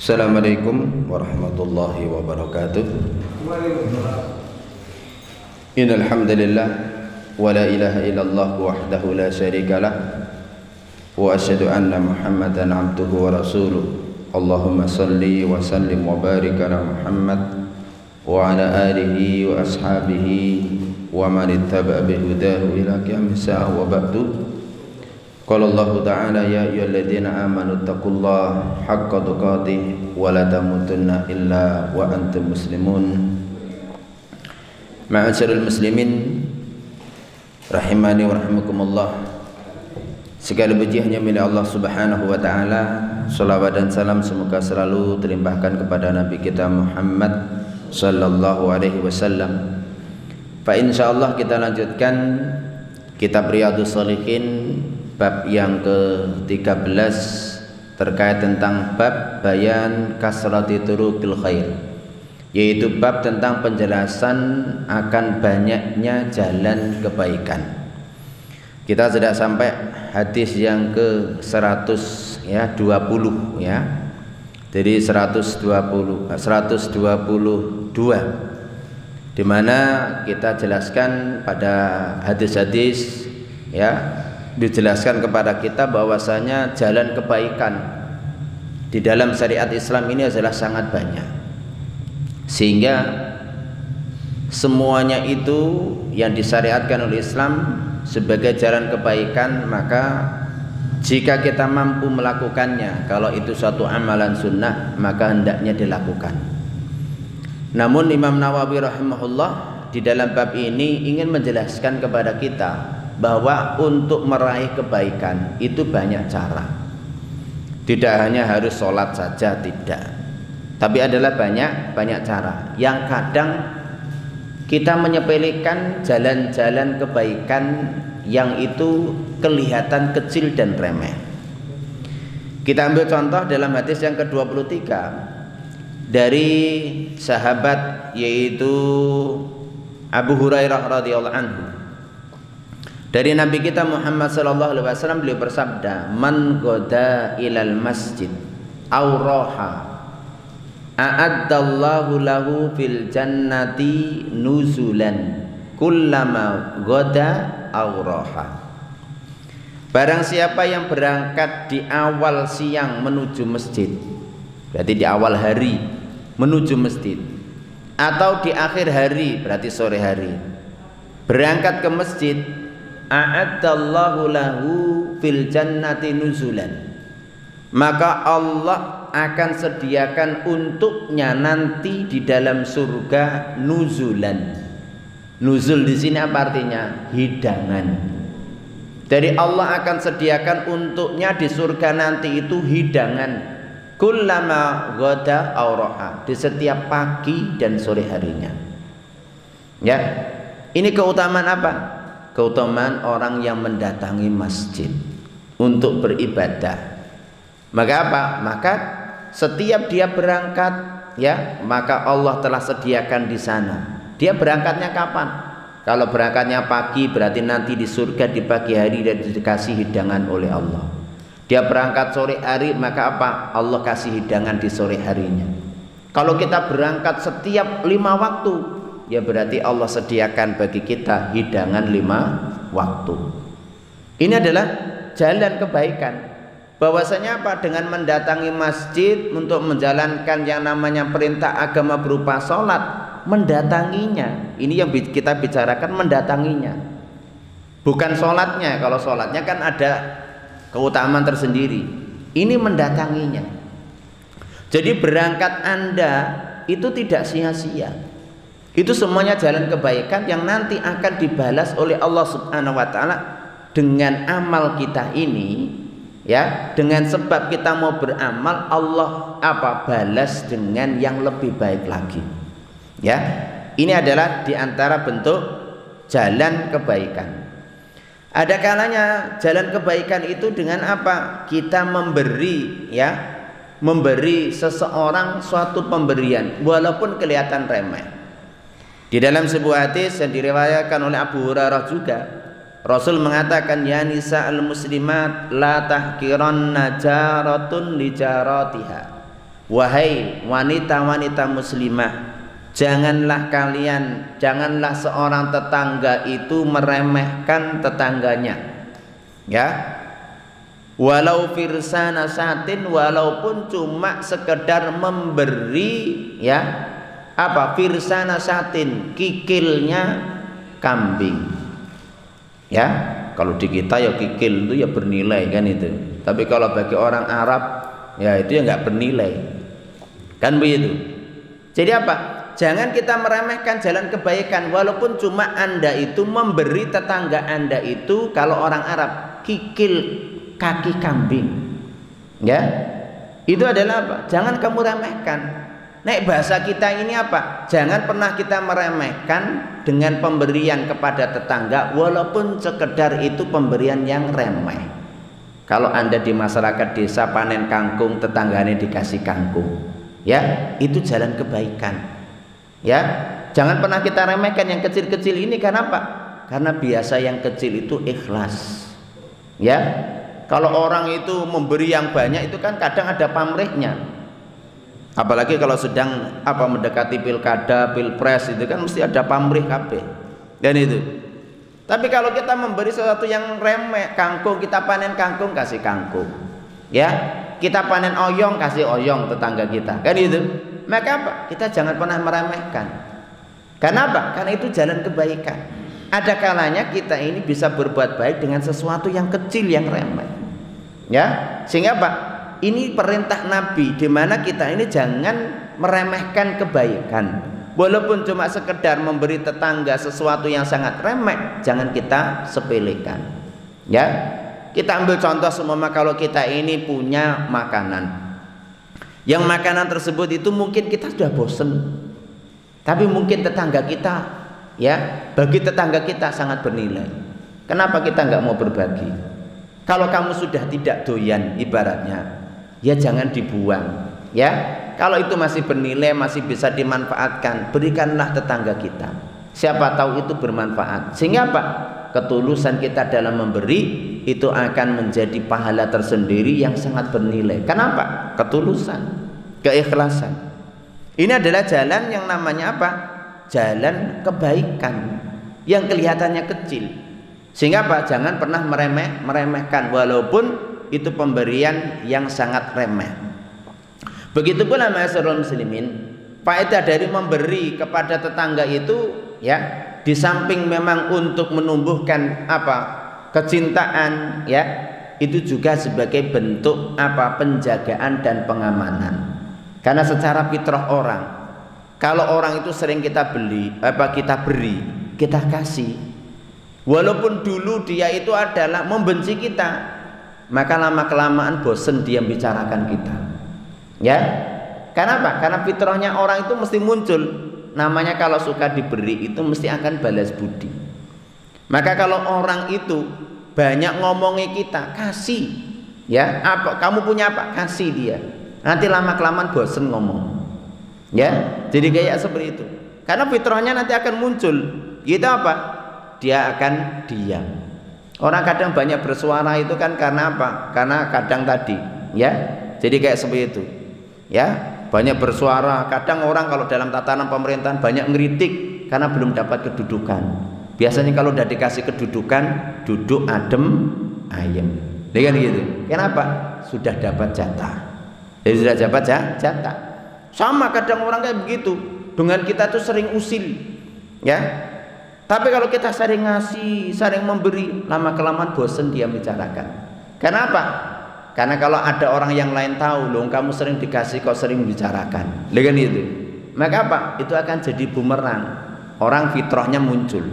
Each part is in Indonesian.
Assalamualaikum warahmatullahi wabarakatuh. Innal hamdalillah wa la ilaha illallah wahdahu la syarikalah wa asyhadu anna Muhammadan abduhu wa rasuluh. Allahumma salli wa sallim wa barik ala Muhammad wa ala alihi wa ashabihi wa man ittaba'a bihudahu ila qiyamis saa'ah wa ba'du. Qala Allah Ta'ala ya ayyuhalladzina amanu taqullaha haqqa tuqatih wa la tamutunna illa wa antum muslimun. Ma'asyiral muslimin rahimani wa rahimakumullah. Segala puji hanya milik Allah Subhanahu wa taala. Shalawat dan salam semoga selalu terlimpahkan kepada Nabi kita Muhammad sallallahu alaihi wasallam. Fa insyaallah kita lanjutkan kitab Riyadhus Shalihin bab yang ke-13 terkait tentang bab bayan kasrati turuqil khair, yaitu bab tentang penjelasan akan banyaknya jalan kebaikan. Kita sudah sampai hadis yang ke-120 ya. Jadi 122 di mana kita jelaskan pada hadis-hadis ya, dijelaskan kepada kita bahwasanya jalan kebaikan di dalam syariat Islam ini adalah sangat banyak, sehingga semuanya itu yang disyariatkan oleh Islam sebagai jalan kebaikan, maka jika kita mampu melakukannya, kalau itu suatu amalan sunnah, maka hendaknya dilakukan. Namun Imam Nawawi rahimahullah di dalam bab ini ingin menjelaskan kepada kita bahwa untuk meraih kebaikan itu banyak cara. Tidak hanya harus sholat saja, tidak, tapi adalah banyak cara yang kadang kita menyepelekan jalan-jalan kebaikan yang itu kelihatan kecil dan remeh. Kita ambil contoh dalam hadis yang ke-23 dari sahabat yaitu Abu Hurairah radhiyallahu anhu. Dari Nabi kita Muhammad sallallahu alaihi wasallam, beliau bersabda, "Man goda ilal masjid aw raha a'addallahu lahu fil jannati nuzulan kullama goda aw raha." Barang siapa yang berangkat di awal siang menuju masjid, berarti di awal hari menuju masjid, atau di akhir hari berarti sore hari, berangkat ke masjid, a'addallahu lahu fil jannati nuzulan, maka Allah akan sediakan untuknya nanti di dalam surga nuzulan. Nuzul di sini apa artinya? Hidangan. Dari Allah akan sediakan untuknya di surga nanti itu hidangan. Kullama ghada aw raha, di setiap pagi dan sore harinya. Ya. Ini keutamaan apa? Keutamaan orang yang mendatangi masjid untuk beribadah. Maka apa? Maka setiap dia berangkat ya, maka Allah telah sediakan di sana. Dia berangkatnya kapan? Kalau berangkatnya pagi berarti nanti di surga di pagi hari dan dikasih hidangan oleh Allah. Dia berangkat sore hari, maka apa? Allah kasih hidangan di sore harinya. Kalau kita berangkat setiap 5 waktu, ya berarti Allah sediakan bagi kita hidangan 5 waktu. Ini adalah jalan kebaikan. Bahwasanya apa? Dengan mendatangi masjid untuk menjalankan yang namanya perintah agama berupa sholat, mendatanginya. Ini yang kita bicarakan, mendatanginya, bukan sholatnya. Kalau sholatnya kan ada keutamaan tersendiri. Ini mendatanginya. Jadi berangkat Anda itu tidak sia-sia. Itu semuanya jalan kebaikan yang nanti akan dibalas oleh Allah Subhanahu wa taala dengan amal kita ini ya. Dengan sebab kita mau beramal, Allah balas dengan yang lebih baik lagi. Ya. Ini adalah diantara bentuk jalan kebaikan. Ada kalanya jalan kebaikan itu dengan apa? Kita memberi ya, memberi seseorang suatu pemberian walaupun kelihatan remeh. Di dalam sebuah hadis yang diriwayatkan oleh Abu Hurairah juga, Rasul mengatakan, ya nisa'al muslimat la tahkiranna jaratun li jaratiha wahai wanita-wanita muslimah, janganlah seorang tetangga itu meremehkan tetangganya, ya. Walau firsana satin, walaupun cuma sekedar memberi, ya, apa, firsana satin, kikilnya kambing, ya. Kalau di kita ya kikil itu ya bernilai kan itu, tapi kalau bagi orang Arab ya itu ya nggak bernilai, kan begitu. Jadi apa? Jangan kita meremehkan jalan kebaikan, walaupun cuma Anda itu memberi tetangga Anda itu, kalau orang Arab, kikil kaki kambing, ya. Itu adalah apa? Jangan kamu remehkan. Nek bahasa kita ini apa? Jangan pernah kita meremehkan dengan pemberian kepada tetangga, walaupun sekedar itu pemberian yang remeh. Kalau Anda di masyarakat desa panen kangkung, tetangganya dikasih kangkung, ya, itu jalan kebaikan, ya. Jangan pernah kita remehkan yang kecil-kecil ini. Karena apa? Karena biasa yang kecil itu ikhlas, ya. Kalau orang itu memberi yang banyak itu kan kadang ada pamrihnya. Apalagi kalau sedang apa mendekati pilkada, pilpres, itu kan mesti ada pamrih kabeh. Dan itu. Tapi kalau kita memberi sesuatu yang remeh, kangkung, kita panen kangkung kasih kangkung, ya. Kita panen oyong kasih oyong tetangga kita, kan itu. Maka apa? Kita jangan pernah meremehkan. Karena apa? Karena itu jalan kebaikan. Ada kalanya kita ini bisa berbuat baik dengan sesuatu yang kecil, yang remeh, ya. Sehingga apa? Ini perintah Nabi, di mana kita ini jangan meremehkan kebaikan, walaupun cuma sekedar memberi tetangga sesuatu yang sangat remeh, jangan kita sepelekan, ya. Kita ambil contoh semua, kalau kita ini punya makanan, yang makanan tersebut itu mungkin kita sudah bosen, tapi mungkin tetangga kita, ya, bagi tetangga kita sangat bernilai. Kenapa kita nggak mau berbagi? Kalau kamu sudah tidak doyan ibaratnya, ya jangan dibuang, ya. Kalau itu masih bernilai, masih bisa dimanfaatkan, berikanlah tetangga kita. Siapa tahu itu bermanfaat. Sehingga apa? Ketulusan kita dalam memberi itu akan menjadi pahala tersendiri yang sangat bernilai. Kenapa? Ketulusan, keikhlasan. Ini adalah jalan yang namanya apa? Jalan kebaikan yang kelihatannya kecil. Sehingga apa? Jangan pernah meremehkan, walaupun itu pemberian yang sangat remeh. Begitu pula ma'asyiral muslimin, faedah dari memberi kepada tetangga itu, ya, di samping memang untuk menumbuhkan apa? Kecintaan, ya, itu juga sebagai bentuk apa? Penjagaan dan pengamanan. Karena secara fitrah orang, kalau orang itu sering kita beri, kita kasih, walaupun dulu dia itu adalah membenci kita, maka lama kelamaan bosen dia bicarakan kita, ya. Karena apa? Karena fitrahnya orang itu mesti muncul, namanya kalau suka diberi itu mesti akan balas budi. Maka kalau orang itu banyak ngomongi kita, kasih, ya. Apa kamu punya apa? Kasih dia. Nanti lama kelamaan bosen ngomong, ya. Jadi kayak seperti itu. Karena fitrahnya nanti akan muncul. Gitu apa? Dia akan diam. Orang kadang banyak bersuara itu kan karena apa? Karena kadang tadi, ya. Jadi kayak seperti itu, ya. Banyak bersuara. Kadang orang kalau dalam tatanan pemerintahan banyak ngeritik karena belum dapat kedudukan. Biasanya kalau udah dikasih kedudukan, duduk adem ayem, dengan gitu. Kenapa? Sudah dapat jatah. Jadi sudah dapat jatah. Sama kadang orang kayak begitu. Dengan kita tuh sering usil, ya. Tapi kalau kita sering ngasih, sering memberi, lama kelamaan bosen dia bicarakan. Kenapa? Karena kalau ada orang yang lain tahu, loh kamu sering dikasih kok sering bicarakan, dengan itu, maka apa? Itu akan jadi bumerang. Orang fitrahnya muncul.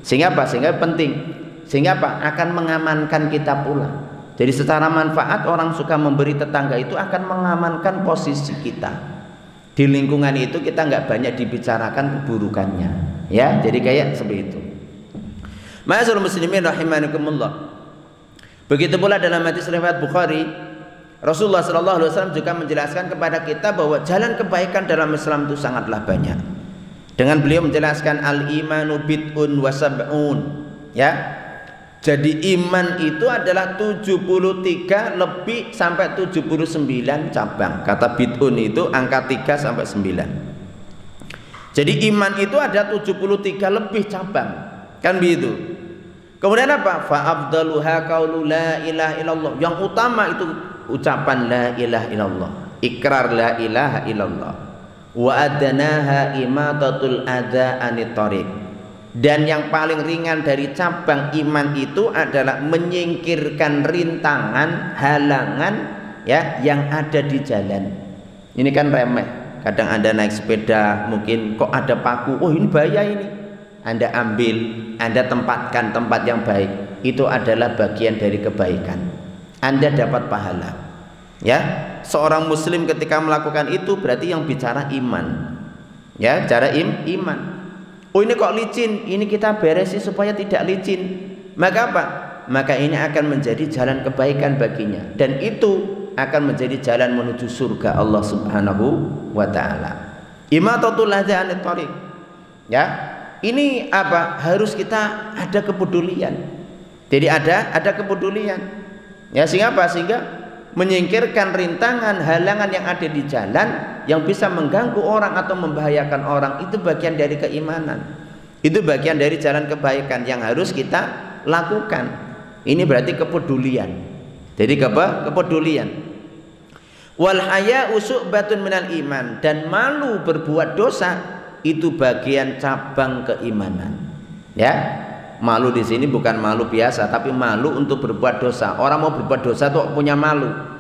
Sehingga apa? Sehingga penting. Sehingga apa? Akan mengamankan kita pula. Jadi secara manfaat orang suka memberi tetangga itu akan mengamankan posisi kita. Di lingkungan itu kita nggak banyak dibicarakan keburukannya. Ya, jadi kayak seperti itu. Ma'asyiral muslimin rahimakumullah. Begitu pula dalam hadis riwayat Bukhari, Rasulullah SAW juga menjelaskan kepada kita bahwa jalan kebaikan dalam Islam itu sangatlah banyak. Dengan beliau menjelaskan al-imanu bid'un wa sab'un, ya. Jadi iman itu adalah 73 lebih sampai 79 cabang. Kata bid'un itu angka 3 sampai 9. Jadi iman itu ada 73 lebih cabang. Kan begitu. Kemudian apa? Fa afdaluha qaulu la ilaha illallah. Yang utama itu ucapan la ilaha illallah, ikrar la ilaha illallah. Wa adnaha imatatul adza anit thariq. Dan yang paling ringan dari cabang iman itu adalah menyingkirkan rintangan, halangan ya yang ada di jalan. Ini kan remeh. Kadang Anda naik sepeda, mungkin kok ada paku, oh ini bahaya ini. Anda ambil, Anda tempatkan tempat yang baik. Itu adalah bagian dari kebaikan. Anda dapat pahala. Ya, seorang muslim ketika melakukan itu berarti yang bicara iman. Ya, cara iman. Oh ini kok licin, ini kita beresi supaya tidak licin. Maka apa? Maka ini akan menjadi jalan kebaikan baginya. Dan itu akan menjadi jalan menuju surga Allah subhanahu wa ta'ala. Imatatul adza anit thariq. Ya, ini apa? Harus kita ada kepedulian. Jadi ada kepedulian. Ya, sehingga apa? Sehingga menyingkirkan rintangan, halangan yang ada di jalan yang bisa mengganggu orang atau membahayakan orang. Itu bagian dari keimanan. Itu bagian dari jalan kebaikan yang harus kita lakukan. Ini berarti kepedulian. Jadi kepedulian. Wal haya'u syu'batun minal iman. Dan malu berbuat dosa itu bagian cabang keimanan. Ya, malu di sini bukan malu biasa, tapi malu untuk berbuat dosa. Orang mau berbuat dosa tuh punya malu.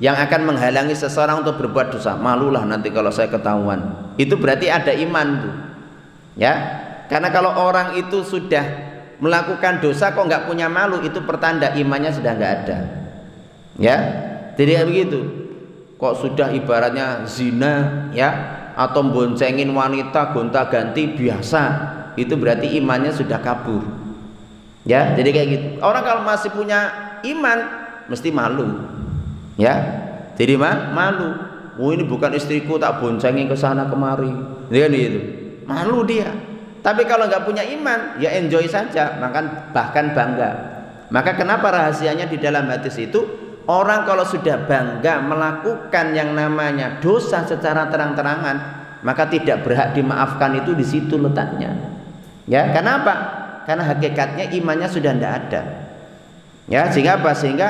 Yang akan menghalangi seseorang untuk berbuat dosa, malulah nanti kalau saya ketahuan. Itu berarti ada iman tuh. Ya, karena kalau orang itu sudah melakukan dosa kok nggak punya malu, itu pertanda imannya sudah nggak ada. Ya, jadi begitu. Kok sudah ibaratnya zina, ya, atau boncengin wanita gonta-ganti biasa, itu berarti imannya sudah kabur. Ya, jadi kayak gitu. Orang kalau masih punya iman mesti malu. Ya, jadi malu. Oh ini bukan istriku, tak boncengin ke sana kemari. Dia kan gitu. Malu dia. Tapi kalau nggak punya iman, ya enjoy saja, bahkan bangga. Maka kenapa rahasianya di dalam hadis itu, orang kalau sudah bangga melakukan yang namanya dosa secara terang-terangan, maka tidak berhak dimaafkan, itu di situ letaknya. Ya, kenapa? Karena hakikatnya imannya sudah tidak ada. Ya, sehingga apa? Sehingga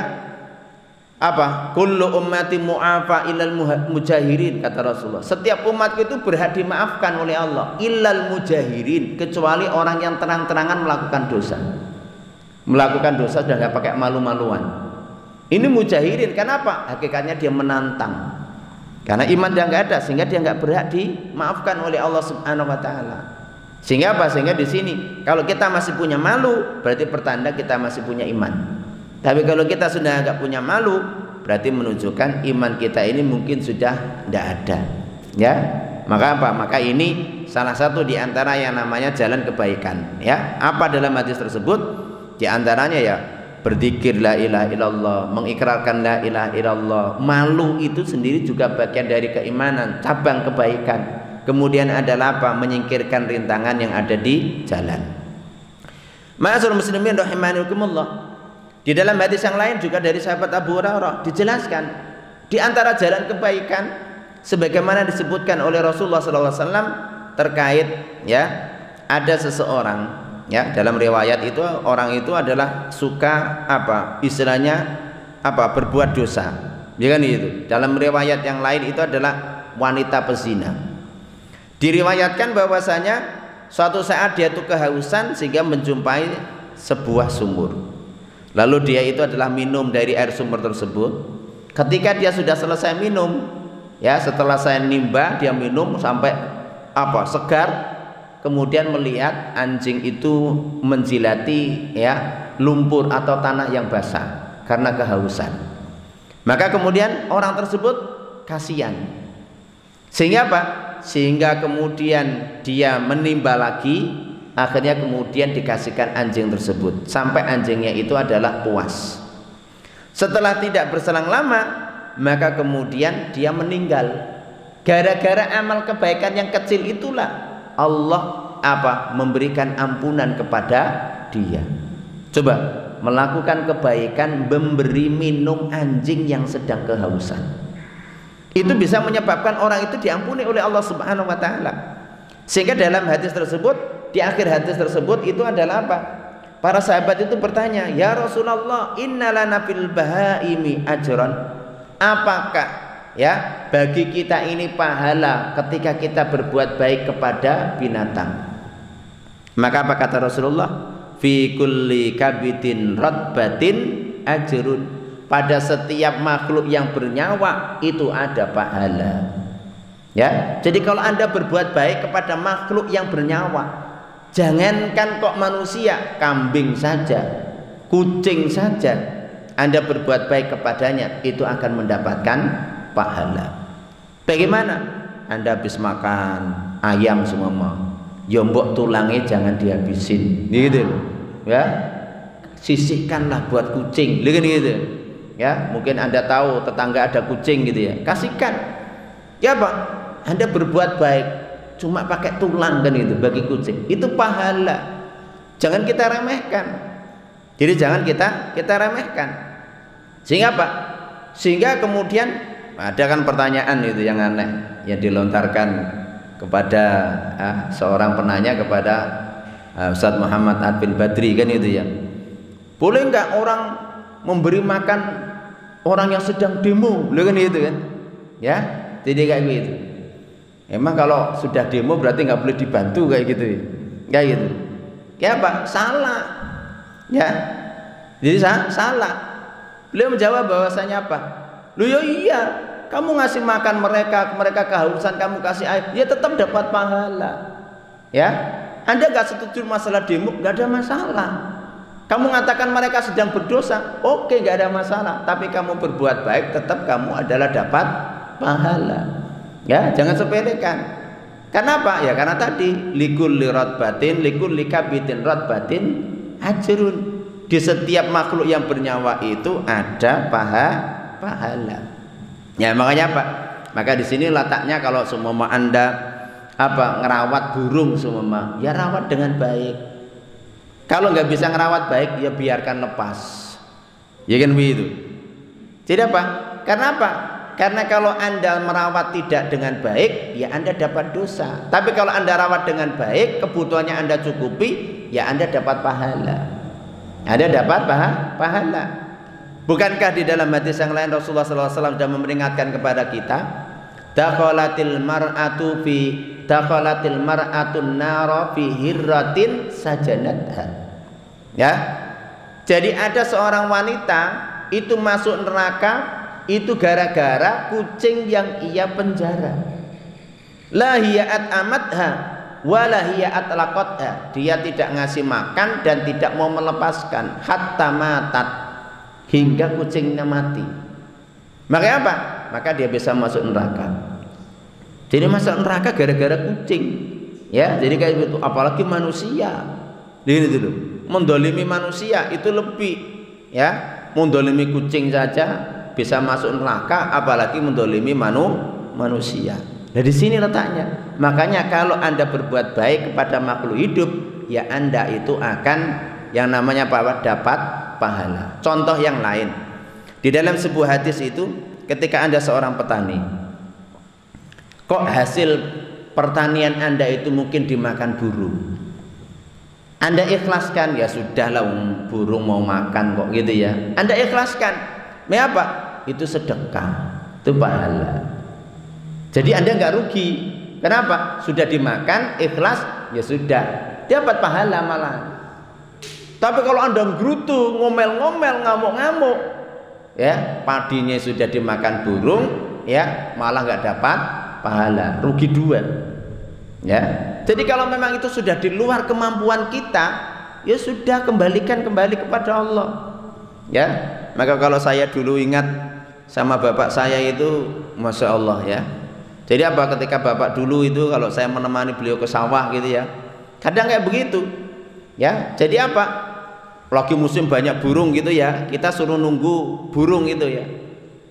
apa? Kullu ummati mu'afa illal mujahirin, kata Rasulullah. Setiap umatku itu berhak dimaafkan oleh Allah, illal mujahirin, kecuali orang yang terang-terangan melakukan dosa. Melakukan dosa sudah nggak pakai malu-maluan. Ini mujahirin, kenapa? Hakikatnya dia menantang. Karena iman dia nggak ada, sehingga dia nggak berhak dimaafkan oleh Allah Subhanahu wa taala. Sehingga apa? Sehingga di sini kalau kita masih punya malu, berarti pertanda kita masih punya iman. Tapi kalau kita sudah nggak punya malu, berarti menunjukkan iman kita ini mungkin sudah tidak ada. Ya, maka apa? Maka ini salah satu di antara yang namanya jalan kebaikan. Ya, apa dalam hadis tersebut? Di antaranya ya berzikir la ilaha illallah, mengikrarkan la ilaha illallah. Malu itu sendiri juga bagian dari keimanan, cabang kebaikan. Kemudian adalah apa? Menyingkirkan rintangan yang ada di jalan. Ma'asyiral muslimin rahimakumullah. Di dalam hadis yang lain juga dari sahabat Abu Hurairah dijelaskan di antara jalan kebaikan sebagaimana disebutkan oleh Rasulullah SAW terkait ya ada seseorang ya dalam riwayat itu orang itu adalah suka apa istilahnya apa berbuat dosa ya kan itu. Dalam riwayat yang lain itu adalah wanita pezina. Diriwayatkan bahwasanya suatu saat dia tuh kehausan sehingga menjumpai sebuah sumur. Lalu dia itu adalah minum dari air sumber tersebut. Ketika dia sudah selesai minum, ya setelah saya nimba dia minum sampai apa segar, kemudian melihat anjing itu menjilati ya lumpur atau tanah yang basah karena kehausan. Maka kemudian orang tersebut kasihan. Sehingga apa? Sehingga kemudian dia menimba lagi. Akhirnya kemudian dikasihkan anjing tersebut sampai anjingnya itu adalah puas. Setelah tidak berselang lama, maka kemudian dia meninggal. Gara-gara amal kebaikan yang kecil itulah Allah apa memberikan ampunan kepada dia. Coba melakukan kebaikan memberi minum anjing yang sedang kehausan. Itu bisa menyebabkan orang itu diampuni oleh Allah Subhanahu wa taala. Sehingga dalam hadis tersebut, di akhir hadis tersebut itu adalah apa? Para sahabat itu bertanya, "Ya Rasulullah, innalana fil bahaimi ajran." Apakah ya bagi kita ini pahala ketika kita berbuat baik kepada binatang? Maka apa kata Rasulullah? Fi kulli kabitin ratbatin ajrun. Pada setiap makhluk yang bernyawa itu ada pahala. Ya, jadi kalau Anda berbuat baik kepada makhluk yang bernyawa, jangankan kok manusia, kambing saja, kucing saja, Anda berbuat baik kepadanya, itu akan mendapatkan pahala. Bagaimana? Anda habis makan ayam semua, yombok tulangnya jangan dihabisin, gitu, ya. Sisihkanlah buat kucing, gitu. Ya, mungkin Anda tahu tetangga ada kucing gitu ya, kasihkan. Ya Pak, Anda berbuat baik cuma pakai tulang kan itu bagi kucing, itu pahala. Jangan kita remehkan. Jadi jangan kita remehkan. Sehingga apa? Sehingga kemudian ada kan pertanyaan itu yang aneh yang dilontarkan kepada seorang penanya kepada Ustadz Muhammad Ad-bin Badri kan itu ya. Boleh nggak orang memberi makan orang yang sedang demo, kan gitu kan? Ya, jadi kayak gitu. Emang kalau sudah demo berarti nggak boleh dibantu kayak gitu, kayak gitu. Ya Pak, salah. Ya, jadi salah. Beliau menjawab bahwasanya apa? Lu ya iya, kamu ngasih makan mereka kehausan, kamu kasih air, ya tetap dapat pahala. Ya, Anda nggak setuju masalah demo, nggak ada masalah. Kamu mengatakan mereka sedang berdosa, oke, nggak ada masalah. Tapi kamu berbuat baik, tetap kamu adalah dapat pahala. Ya, jangan sepelekan. Kenapa? Ya karena tadi likulli ratbatin, likulli kabitin ratbatin ajrun. Di setiap makhluk yang bernyawa itu ada pahala. Ya makanya apa? Maka di sini letaknya kalau semua Anda ngerawat burung semua, ya rawat dengan baik. Kalau nggak bisa ngerawat baik, ya biarkan lepas. Ya kan begitu. Jadi apa? Karena apa? Karena kalau Anda merawat tidak dengan baik, ya Anda dapat dosa. Tapi kalau Anda rawat dengan baik, kebutuhannya Anda cukupi, ya Anda dapat pahala. Anda dapat pahala. Bukankah di dalam hadis yang lain Rasulullah SAW sudah memperingatkan kepada kita, dakhalatil mar'atun nara fi hirratin sajanatha. Ya, jadi ada seorang wanita itu masuk neraka itu gara-gara kucing yang ia penjara. La hiya'at amatha wa la hiya'at laqatha. Dia tidak ngasih makan dan tidak mau melepaskan hatta matat, hingga kucingnya mati. Makanya apa? Maka dia bisa masuk neraka. Jadi masuk neraka gara-gara kucing. Ya, jadi kayak gitu. Apalagi manusia. Ini dulu. Mendolimi manusia itu lebih, ya. Mendolimi kucing saja bisa masuk neraka, apalagi mendolimi manusia. Nah di sini letaknya. Makanya kalau Anda berbuat baik kepada makhluk hidup, ya Anda itu akan yang namanya dapat pahala. Contoh yang lain, di dalam sebuah hadis itu, ketika Anda seorang petani, kok hasil pertanian Anda itu mungkin dimakan burung, Anda ikhlaskan, ya sudahlah burung mau makan kok gitu ya, Anda ikhlaskan. Apa? Itu sedekah, itu pahala. Jadi Anda nggak rugi. Kenapa? Sudah dimakan, ikhlas, ya sudah dapat pahala malah. Tapi kalau Anda gerutu, ngomel-ngomel, ngamuk-ngamuk, ya padinya sudah dimakan burung, ya malah nggak dapat pahala, rugi dua. Ya, jadi kalau memang itu sudah di luar kemampuan kita, ya sudah kembali kepada Allah. Ya, maka kalau saya dulu ingat sama bapak saya itu, masya Allah ya. Jadi apa? Ketika bapak dulu itu kalau saya menemani beliau ke sawah gitu ya, kadang kayak begitu. Ya, jadi apa? Lagi musim banyak burung gitu ya, kita suruh nunggu burung itu ya.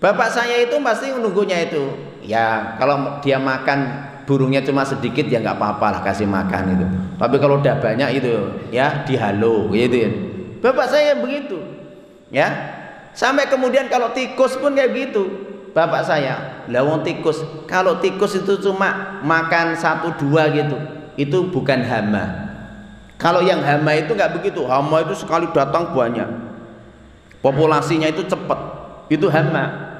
Bapak saya itu pasti menunggunya itu. Ya, kalau dia makan burungnya cuma sedikit ya nggak apa-apa lah, kasih makan itu. Tapi kalau udah banyak itu ya dihalo gitu ya. Bapak saya begitu. Ya. Sampai kemudian kalau tikus pun kayak gitu. Bapak saya, lawang tikus. Kalau tikus itu cuma makan 1-2 gitu, itu bukan hama. Kalau yang hama itu nggak begitu. Hama itu sekali datang banyak. Populasinya itu cepat. Itu hama.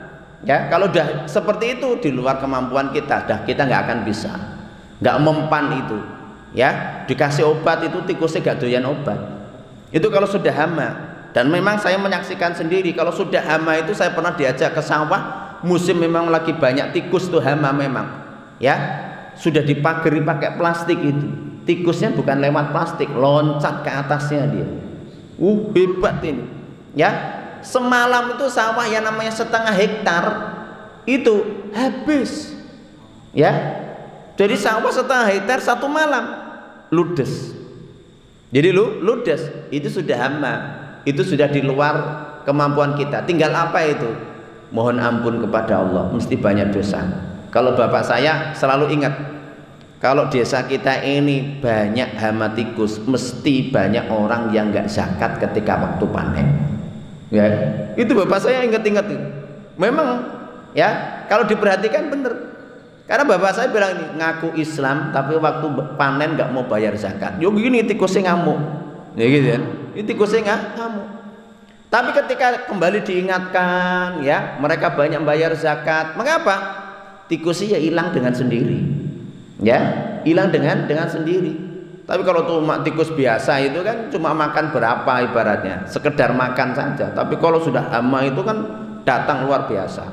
Ya, kalau udah seperti itu di luar kemampuan kita, kita nggak akan bisa, nggak mempan itu. Ya, dikasih obat itu tikusnya gak doyan obat. Itu kalau sudah hama. Dan memang saya menyaksikan sendiri kalau sudah hama itu, saya pernah diajak ke sawah, musim memang lagi banyak tikus tuh hama memang. Ya, sudah dipagari pakai plastik itu. Tikusnya bukan lewat plastik, loncat ke atasnya dia. Hebat ini. Ya. Semalam itu sawah yang namanya 1/2 hektar itu habis. Ya. Jadi sawah 1/2 hektar 1 malam ludes. Jadi ludes, itu sudah hama. Itu sudah di luar kemampuan kita. Tinggal apa itu? Mohon ampun kepada Allah, mesti banyak dosa. Kalau bapak saya selalu ingat, kalau desa kita ini banyak hama tikus, mesti banyak orang yang nggak zakat ketika waktu panen. Ya, itu bapak saya ingat-ingat itu. Memang ya, kalau diperhatikan bener. Karena bapak saya bilang ini ngaku Islam tapi waktu panen nggak mau bayar zakat. Yo gini tikusnya ngamuk. Ya gitu kan. Ini tikusnya ngamuk. Tapi ketika kembali diingatkan, ya mereka banyak bayar zakat. Mengapa? Tikusnya ya hilang dengan sendiri. Ya, hilang dengan sendiri. Tapi kalau tuh tikus biasa itu kan cuma makan berapa ibaratnya, sekedar makan saja. Tapi kalau sudah hama itu kan datang luar biasa.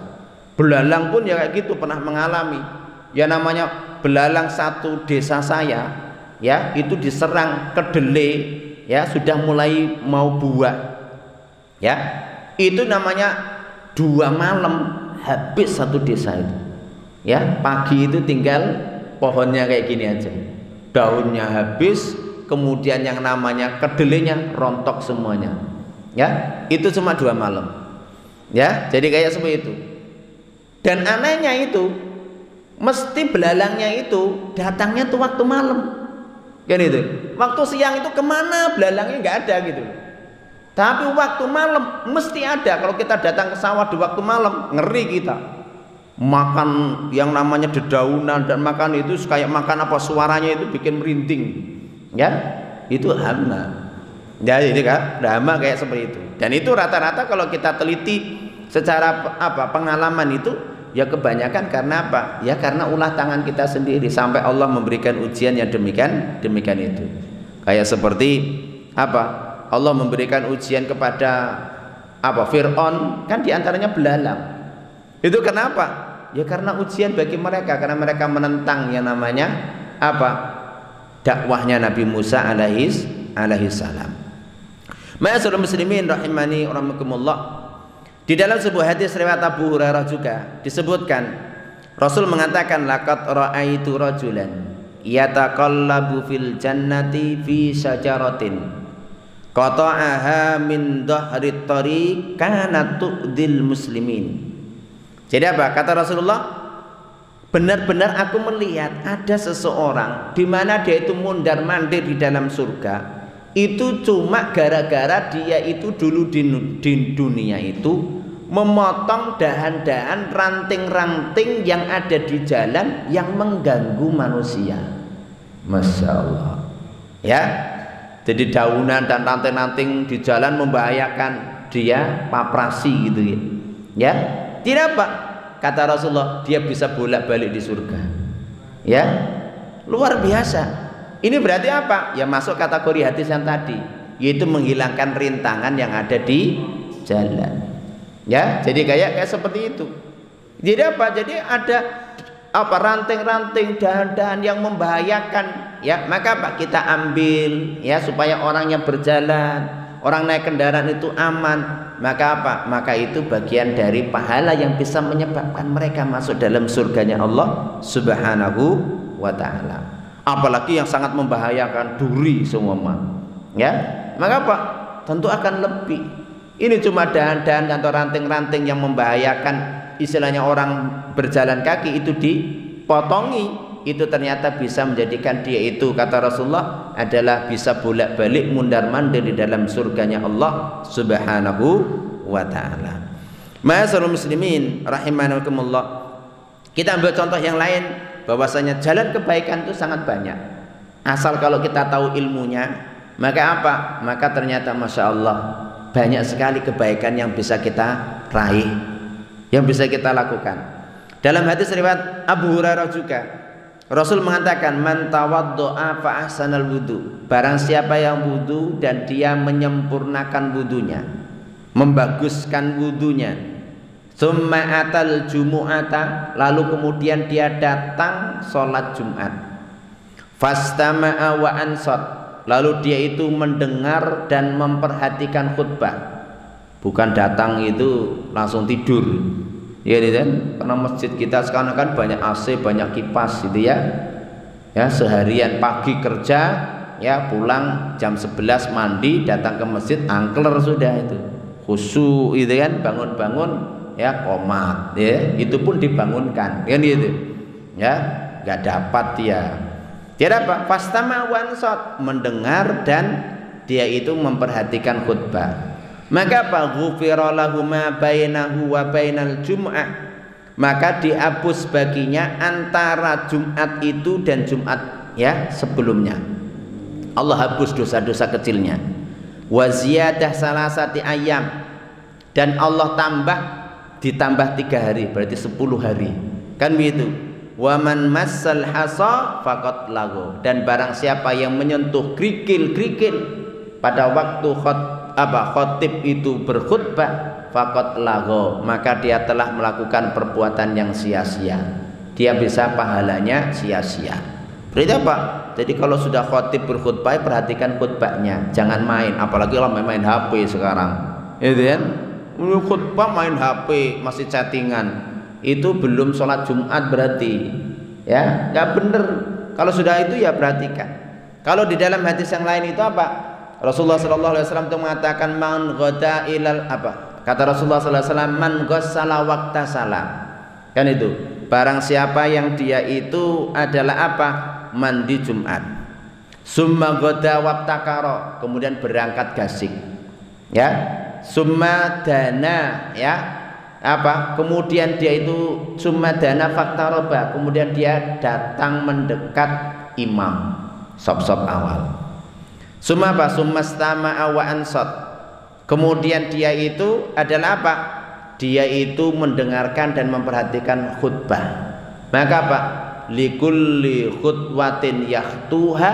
Belalang pun ya kayak gitu, pernah mengalami. Ya namanya belalang satu desa saya, ya itu diserang kedelai, ya sudah mulai mau buah. Ya, itu namanya 2 malam habis satu desa itu. Ya, pagi itu tinggal pohonnya kayak gini aja. Daunnya habis, kemudian yang namanya kedelainya rontok semuanya. Ya, itu cuma 2 malam. Ya, jadi kayak seperti itu. Dan anehnya itu, mesti belalangnya itu datangnya tuh waktu malam. Kan itu. Waktu siang itu kemana belalangnya nggak ada gitu. Tapi waktu malam mesti ada. Kalau kita datang ke sawah di waktu malam, ngeri kita. Makan yang namanya dedaunan dan makan itu kayak makan apa, suaranya itu bikin merinding. Ya, itu hama. Ya, ini kan hama kayak seperti itu. Dan itu rata-rata kalau kita teliti secara pengalaman itu ya kebanyakan karena apa? Ya karena ulah tangan kita sendiri sampai Allah memberikan ujian yang demikian itu. Kayak seperti apa? Allah memberikan ujian kepada Fir'aun, kan diantaranya belalang. Itu kenapa? Ya karena ujian bagi mereka, karena mereka menentang yang namanya dakwahnya Nabi Musa alaihi salam. Ma'asyiral muslimin rahimani wa rahimakumullah. Di dalam sebuah hadis riwayat Abu Hurairah juga disebutkan Rasul mengatakan laqad ra'aitu rajulan yataqallabu fil jannati fi syajaratin qata'aha min dhahrit tariq kanat tu'dil muslimin. Jadi apa? Kata Rasulullah, benar-benar aku melihat ada seseorang di mana dia itu mondar-mandir di dalam surga. Itu cuma gara-gara dia itu dulu di dunia itu memotong dahan-dahan, ranting-ranting yang ada di jalan yang mengganggu manusia. Masya Allah. Ya, jadi daunan dan ranting-ranting di jalan membahayakan, dia paprasi gitu ya. Ya, tidak Pak, kata Rasulullah, dia bisa bolak-balik di surga. Ya, luar biasa. Ini berarti apa? Ya masuk kategori hadis yang tadi, yaitu menghilangkan rintangan yang ada di jalan. Ya, jadi kayak seperti itu. Jadi apa? Jadi ada ranting-ranting, dahan-dahan yang membahayakan. Ya, maka Pak kita ambil ya supaya orang yang berjalan, orang naik kendaraan itu aman. Maka apa? Maka itu bagian dari pahala yang bisa menyebabkan mereka masuk dalam surganya Allah Subhanahu wa ta'ala. Apalagi yang sangat membahayakan, duri semua, ya, maka apa? Tentu akan lebih. Ini cuma dahan-dahan atau ranting-ranting yang membahayakan, istilahnya orang berjalan kaki itu dipotongi, itu ternyata bisa menjadikan dia itu, kata Rasulullah, adalah bisa bolak-balik mundar-mandir di dalam surganya Allah Subhanahu wa taala. Ma'asyiral muslimin rahimakumullah. Kita ambil contoh yang lain, bahwasanya jalan kebaikan itu sangat banyak. Asal kalau kita tahu ilmunya, maka apa? Maka ternyata Masya Allah banyak sekali kebaikan yang bisa kita raih, yang bisa kita lakukan. Dalam hadis riwayat Abu Hurairah juga, Rasul mengatakan, man tawaddo'a fa ahsanal wudu. Barang siapa yang wudu dan dia menyempurnakan wudunya, membaguskan wudunya, summa atal jumu'ata, lalu kemudian dia datang sholat Jumat, fastama'a wa ansat, lalu dia itu mendengar dan memperhatikan khutbah, bukan datang itu langsung tidur, ya kan? Karena masjid kita sekarang kan banyak AC, banyak kipas gitu ya. Ya, seharian pagi kerja, ya pulang jam 11 mandi, datang ke masjid angkler sudah itu. Khusyuk itu kan, bangun-bangun ya qomat, ya itu pun dibangunkan kan gitu. Ya, enggak dapat dia. Dia apa? Fastama wansot, mendengar dan dia itu memperhatikan khutbah. Maka apa? Ghufira lahu ma bainahu wa bainal jum'ah, maka dihapus baginya antara Jumat itu dan Jumat ya sebelumnya. Allah hapus dosa-dosa kecilnya. Wa ziyadah salasati ayyam, dan Allah ditambah 3 hari, berarti 10 hari. Kan begitu. Wa man massal hasa faqad lagu, dan barang siapa yang menyentuh kerikil-kerikil pada waktu khatib itu berkhutbah, faqad lagu, maka dia telah melakukan perbuatan yang sia-sia. Dia bisa pahalanya sia-sia. Berarti apa? Jadi kalau sudah khatib berkhutbah, perhatikan khutbahnya, jangan main, apalagi kalau main HP sekarang. Gitu kan? Khutbah main HP, masih chattingan. Itu belum sholat Jumat berarti, ya nggak bener. Kalau sudah itu ya perhatikan. Kalau di dalam hadis yang lain itu apa? Rasulullah Sallallahu Alaihi Wasallam itu mengatakan man ghada ilal apa? Kata Rasulullah Sallallahu Alaihi Wasallam, man ghassala waqta salah. Kan itu. Barang siapa yang dia itu adalah apa? Mandi Jumat. Summa ghada waqtakaro, kemudian berangkat gasik. Ya. Summa dana, ya. Apa? Kemudian dia itu sumadana faktaroba, kemudian dia datang mendekat imam sop-sop awal. Summa apa? Sumastama'a wa ansat, kemudian dia itu adalah apa? Dia itu mendengarkan dan memperhatikan khutbah. Maka apa? Likulli khutwatin yahtuha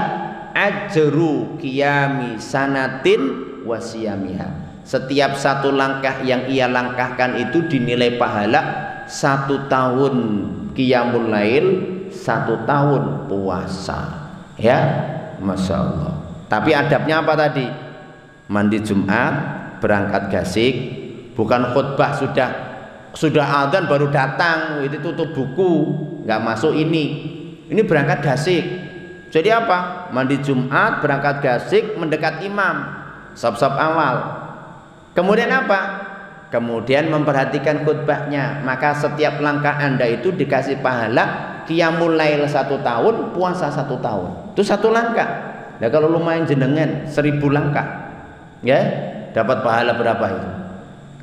ajru qiyami sanatin wasiyamiha. Setiap satu langkah yang ia langkahkan itu dinilai pahala 1 tahun qiyamul lail, 1 tahun puasa. Ya, Masya Allah. Tapi adabnya apa tadi? Mandi Jumat, berangkat gasik, bukan khutbah sudah adzan baru datang, itu tutup buku, nggak masuk ini. Ini berangkat gasik. Jadi apa? Mandi Jumat, berangkat gasik, mendekat imam, sop-sop awal. Kemudian apa? Kemudian memperhatikan khutbahnya. Maka setiap langkah Anda itu dikasih pahala qiyamul lail 1 tahun, puasa 1 tahun. Itu 1 langkah. Nah kalau lumayan jenengan 1000 langkah, ya dapat pahala berapa itu?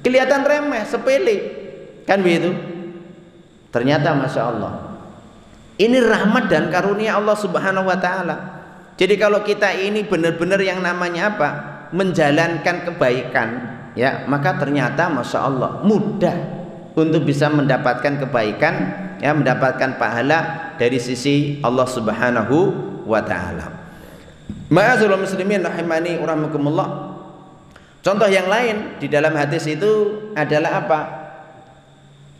Kelihatan remeh, sepele, kan begitu? Ternyata Masya Allah, ini rahmat dan karunia Allah Subhanahu wa Ta'ala. Jadi kalau kita ini benar-benar yang namanya apa? Menjalankan kebaikan, ya maka ternyata Masya Allah mudah untuk bisa mendapatkan kebaikan, ya mendapatkan pahala dari sisi Allah Subhanahu wa Ta'ala. Ma'asyiral muslimin rahimani wa rahimakumullah. Contoh yang lain di dalam hadis itu adalah apa?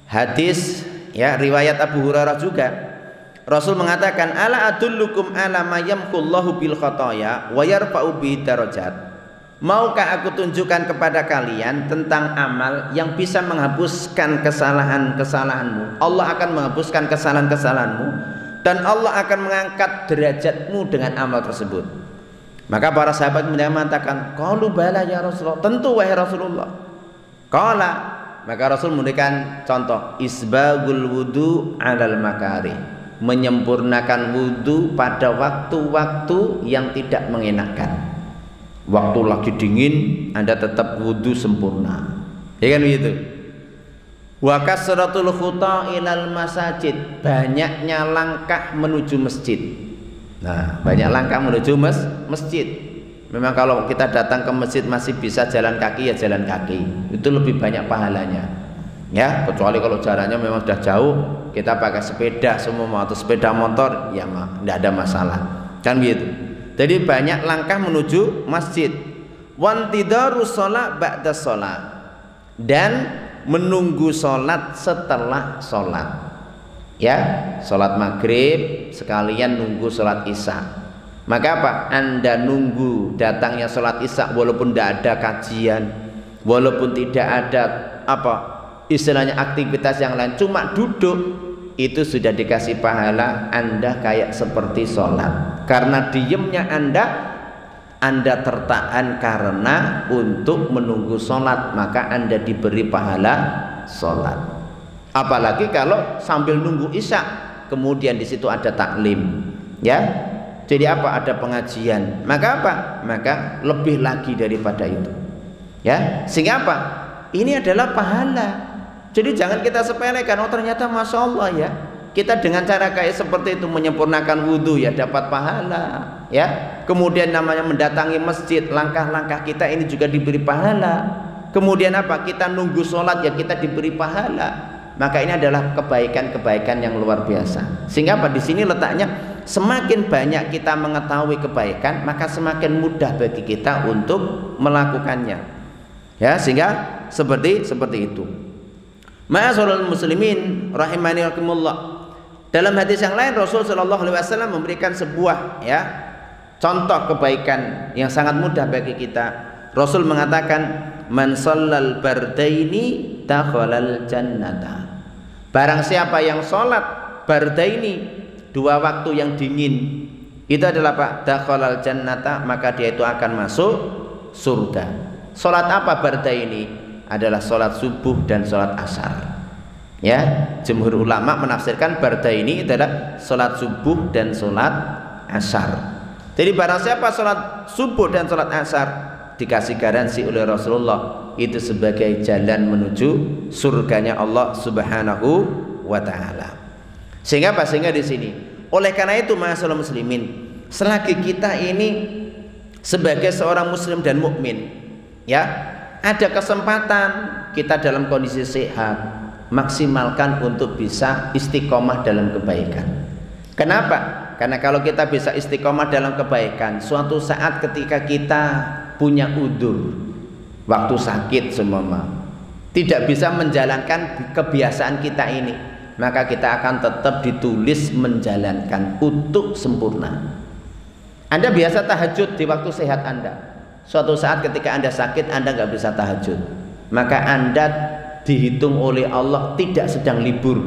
Hadis ya riwayat Abu Hurairah juga. Rasul mengatakan, ala adullukum ala ma yamhullahu bil khataya wa yarfa'u bi darajat. Maukah aku tunjukkan kepada kalian tentang amal yang bisa menghapuskan kesalahan-kesalahanmu? Allah akan menghapuskan kesalahan-kesalahanmu dan Allah akan mengangkat derajatmu dengan amal tersebut. Maka para sahabat mengatakan, qalu bala ya Rasulullah, tentu wahai Rasulullah. Qala, maka Rasul memberikan contoh, isbagul wudu 'alal makarih, menyempurnakan wudu pada waktu-waktu yang tidak mengenakkan. Waktu lagi dingin Anda tetap wudu sempurna, ya kan begitu. Wa kasratul khuta ilal masajid, banyaknya langkah menuju masjid. Nah, banyak langkah menuju masjid. Memang kalau kita datang ke masjid masih bisa jalan kaki, ya jalan kaki, itu lebih banyak pahalanya, ya. Kecuali kalau jaraknya memang sudah jauh, kita pakai sepeda semua atau sepeda motor, ya tidak ada masalah, kan begitu. Jadi banyak langkah menuju masjid. Wantidaru sholat ba'da sholat, dan menunggu sholat setelah sholat, ya. Sholat maghrib sekalian nunggu sholat isya. Maka apa? Anda nunggu datangnya sholat isya walaupun tidak ada kajian, walaupun tidak ada apa istilahnya aktivitas yang lain, cuma duduk, itu sudah dikasih pahala. Anda kayak seperti sholat, karena diemnya Anda tertahan karena untuk menunggu sholat, maka Anda diberi pahala sholat. Apalagi kalau sambil nunggu isya kemudian di situ ada taklim, ya. Jadi apa? Ada pengajian, maka apa? Maka lebih lagi daripada itu, ya. Sehingga apa? Ini adalah pahala. Jadi jangan kita sepelekan. Oh ternyata masya Allah, ya, kita dengan cara kayak seperti itu menyempurnakan wudhu, ya dapat pahala, ya. Kemudian namanya mendatangi masjid, langkah-langkah kita ini juga diberi pahala. Kemudian apa? Kita nunggu sholat, ya kita diberi pahala. Maka ini adalah kebaikan-kebaikan yang luar biasa. Sehingga apa? Di sini letaknya, semakin banyak kita mengetahui kebaikan, maka semakin mudah bagi kita untuk melakukannya, ya. Sehingga seperti itu. Ma'asyiral muslimin rahimani rahimakumullah. Dalam hadis yang lain Rasul sallallahu alaihi wasallam memberikan sebuah, ya, contoh kebaikan yang sangat mudah bagi kita. Rasul mengatakan, man shallal bardaini dakhalal jannata. Barang siapa yang sholat bardaini, dua waktu yang dingin, itu adalah apa? Dakhalal jannata, maka dia itu akan masuk surga. Sholat apa bardaini? Adalah sholat subuh dan sholat asar, ya. Jumhur ulama menafsirkan bardaini adalah sholat subuh dan sholat asar. Jadi barang siapa sholat subuh dan sholat asar, dikasih garansi oleh Rasulullah itu sebagai jalan menuju surganya Allah Subhanahu wa taala. Sehingga apa? Sehingga di sini, oleh karena itu ma'asyiral muslimin, selagi kita ini sebagai seorang muslim dan mukmin, ya, ada kesempatan kita dalam kondisi sehat, maksimalkan untuk bisa istiqomah dalam kebaikan. Kenapa? Karena kalau kita bisa istiqomah dalam kebaikan, suatu saat ketika kita punya udzur, waktu sakit seumpama, tidak bisa menjalankan kebiasaan kita ini, maka kita akan tetap ditulis menjalankan utuh sempurna. Anda biasa tahajud di waktu sehat Anda, suatu saat ketika Anda sakit Anda nggak bisa tahajud, maka Anda dihitung oleh Allah tidak sedang libur,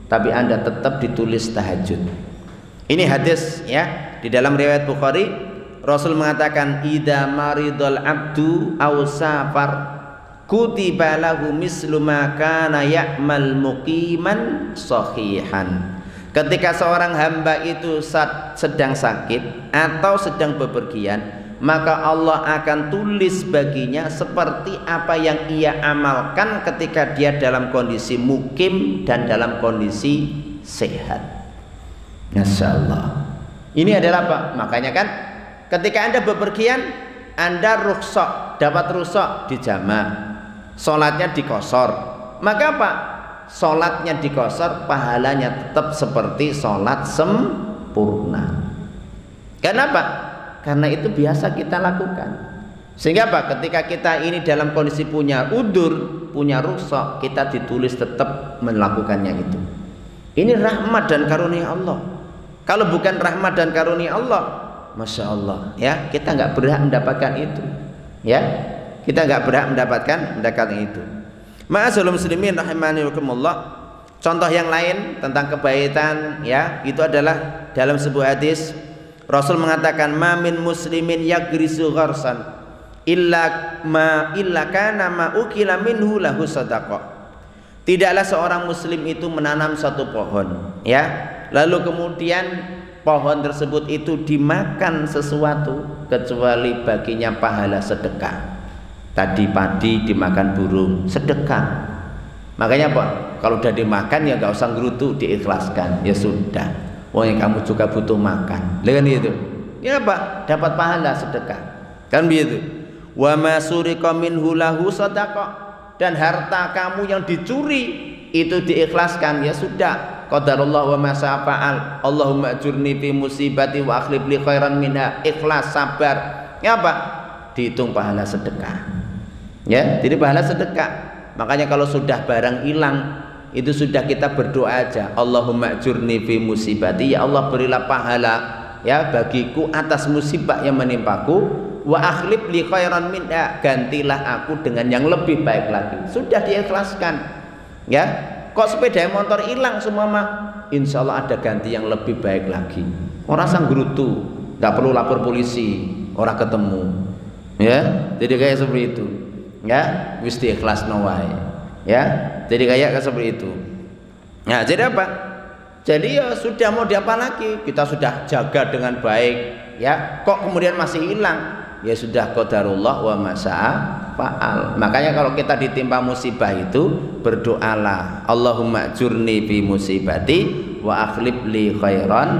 tapi Anda tetap ditulis tahajud. Ini hadis, ya, di dalam riwayat Bukhari. Rasul mengatakan, idza maridul abdu aw safar kutiba lahu mislu ma kana ya'mal muqiman sahihan. Ketika seorang hamba itu sedang sakit atau sedang bepergian, maka Allah akan tulis baginya seperti apa yang ia amalkan ketika dia dalam kondisi mukim dan dalam kondisi sehat. Masya Allah. Ini adalah apa? Makanya kan ketika Anda bepergian, Anda rukhsah, dapat rukhsah di jamak, sholatnya dikosor, maka apa? Sholatnya dikosor, pahalanya tetap seperti sholat sempurna. Kenapa? Karena itu biasa kita lakukan. Sehingga apa? Ketika kita ini dalam kondisi punya udzur, punya rukhsah, kita ditulis tetap melakukannya itu. Ini rahmat dan karunia Allah. Kalau bukan rahmat dan karunia Allah, Masya Allah, ya, kita nggak berhak mendapatkan itu, ya, kita nggak berhak mendapatkan itu. Ma'asyiral muslimin rahimani rahimakumullah. Contoh yang lain tentang kebaikan, ya, itu adalah dalam sebuah hadis Rasul mengatakan, ma min muslimin yagrisu gharsan illa kana ma ukila minhu lahu sadaqah. Tidaklah seorang muslim itu menanam satu pohon, ya, lalu kemudian pohon tersebut itu dimakan sesuatu kecuali baginya pahala sedekah. Tadi padi dimakan burung, sedekah. Makanya apa? Kalau udah dimakan ya nggak usah gerutu, diikhlaskan, ya sudah. Wong kamu juga butuh makan, kan gitu. Ya apa? Dapat pahala sedekah, kan begitu. Wa ma suriqa minhu lahu shadaqah. Dan harta kamu yang dicuri itu diikhlaskan, ya sudah. Qadarullah wa ma sa'al. Allahumma ajurni fi musibati wa akhlif li khairan minha. Ikhlas, sabar. Ya apa? Dihitung pahala sedekah. Ya, jadi pahala sedekah. Makanya kalau sudah barang hilang, itu sudah kita berdoa aja. Allahumma ajurni fi musibati. Ya Allah, berilah pahala ya bagiku atas musibah yang menimpaku. Wa akhlif li khairan minha, gantilah aku dengan yang lebih baik lagi. Sudah diikhlaskan. Ya, kok sepeda motor hilang semua mah, insya Allah ada ganti yang lebih baik lagi. Orang sang gerutu, nggak perlu lapor polisi, orang ketemu. Ya, jadi kayak seperti itu. Ya, wis diikhlasno wae. Ya, jadi kayak seperti itu. Nah, jadi apa? Jadi ya sudah, mau diapa lagi? Kita sudah jaga dengan baik. Ya, kok kemudian masih hilang? Ya sudah, qadarullah wa ma syaa fa'al. Makanya kalau kita ditimpa musibah itu berdoalah, Allahumma ajurni fi musibati wa akhlif li khairan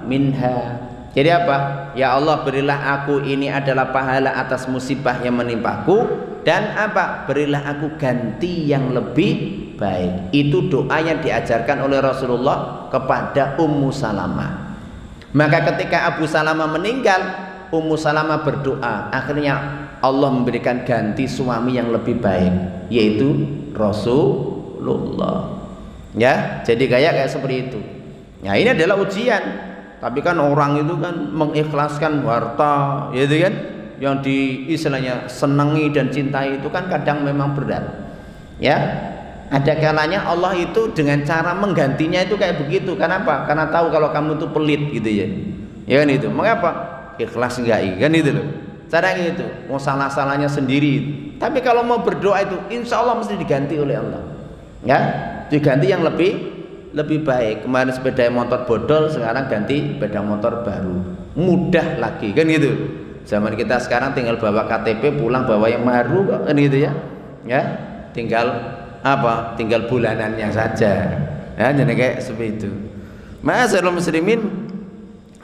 minha. Jadi apa? Ya Allah, berilah aku ini adalah pahala atas musibah yang menimpaku, dan apa? Berilah aku ganti yang lebih baik. Itu doa yang diajarkan oleh Rasulullah kepada Ummu Salamah. Maka ketika Abu Salamah meninggal, Ummu Salamah berdoa, akhirnya Allah memberikan ganti suami yang lebih baik, yaitu Rasulullah. Ya, jadi kayak seperti itu. Nah, ini adalah ujian. Tapi kan orang itu kan mengikhlaskan harta, gitu kan, yang di istilahnya senangi dan cintai itu kan kadang memang berat. Ya, ada kalanya Allah itu dengan cara menggantinya itu kayak begitu. Kenapa? Karena tahu kalau kamu itu pelit, gitu ya. Ya kan itu. Mengapa? Ikhlas enggak, kan itu loh. Cara itu mau salah-salahnya sendiri. Tapi kalau mau berdoa itu insya Allah mesti diganti oleh Allah. Ya, diganti yang lebih baik. Kemarin sepeda motor bodol, sekarang ganti sepeda motor baru. Mudah lagi, kan gitu. Zaman kita sekarang tinggal bawa KTP, pulang bawa yang baru, kan gitu ya. Ya, tinggal apa? Tinggal bulanannya saja. Ya, jadi kayak seperti itu. Ma'asyiral muslimin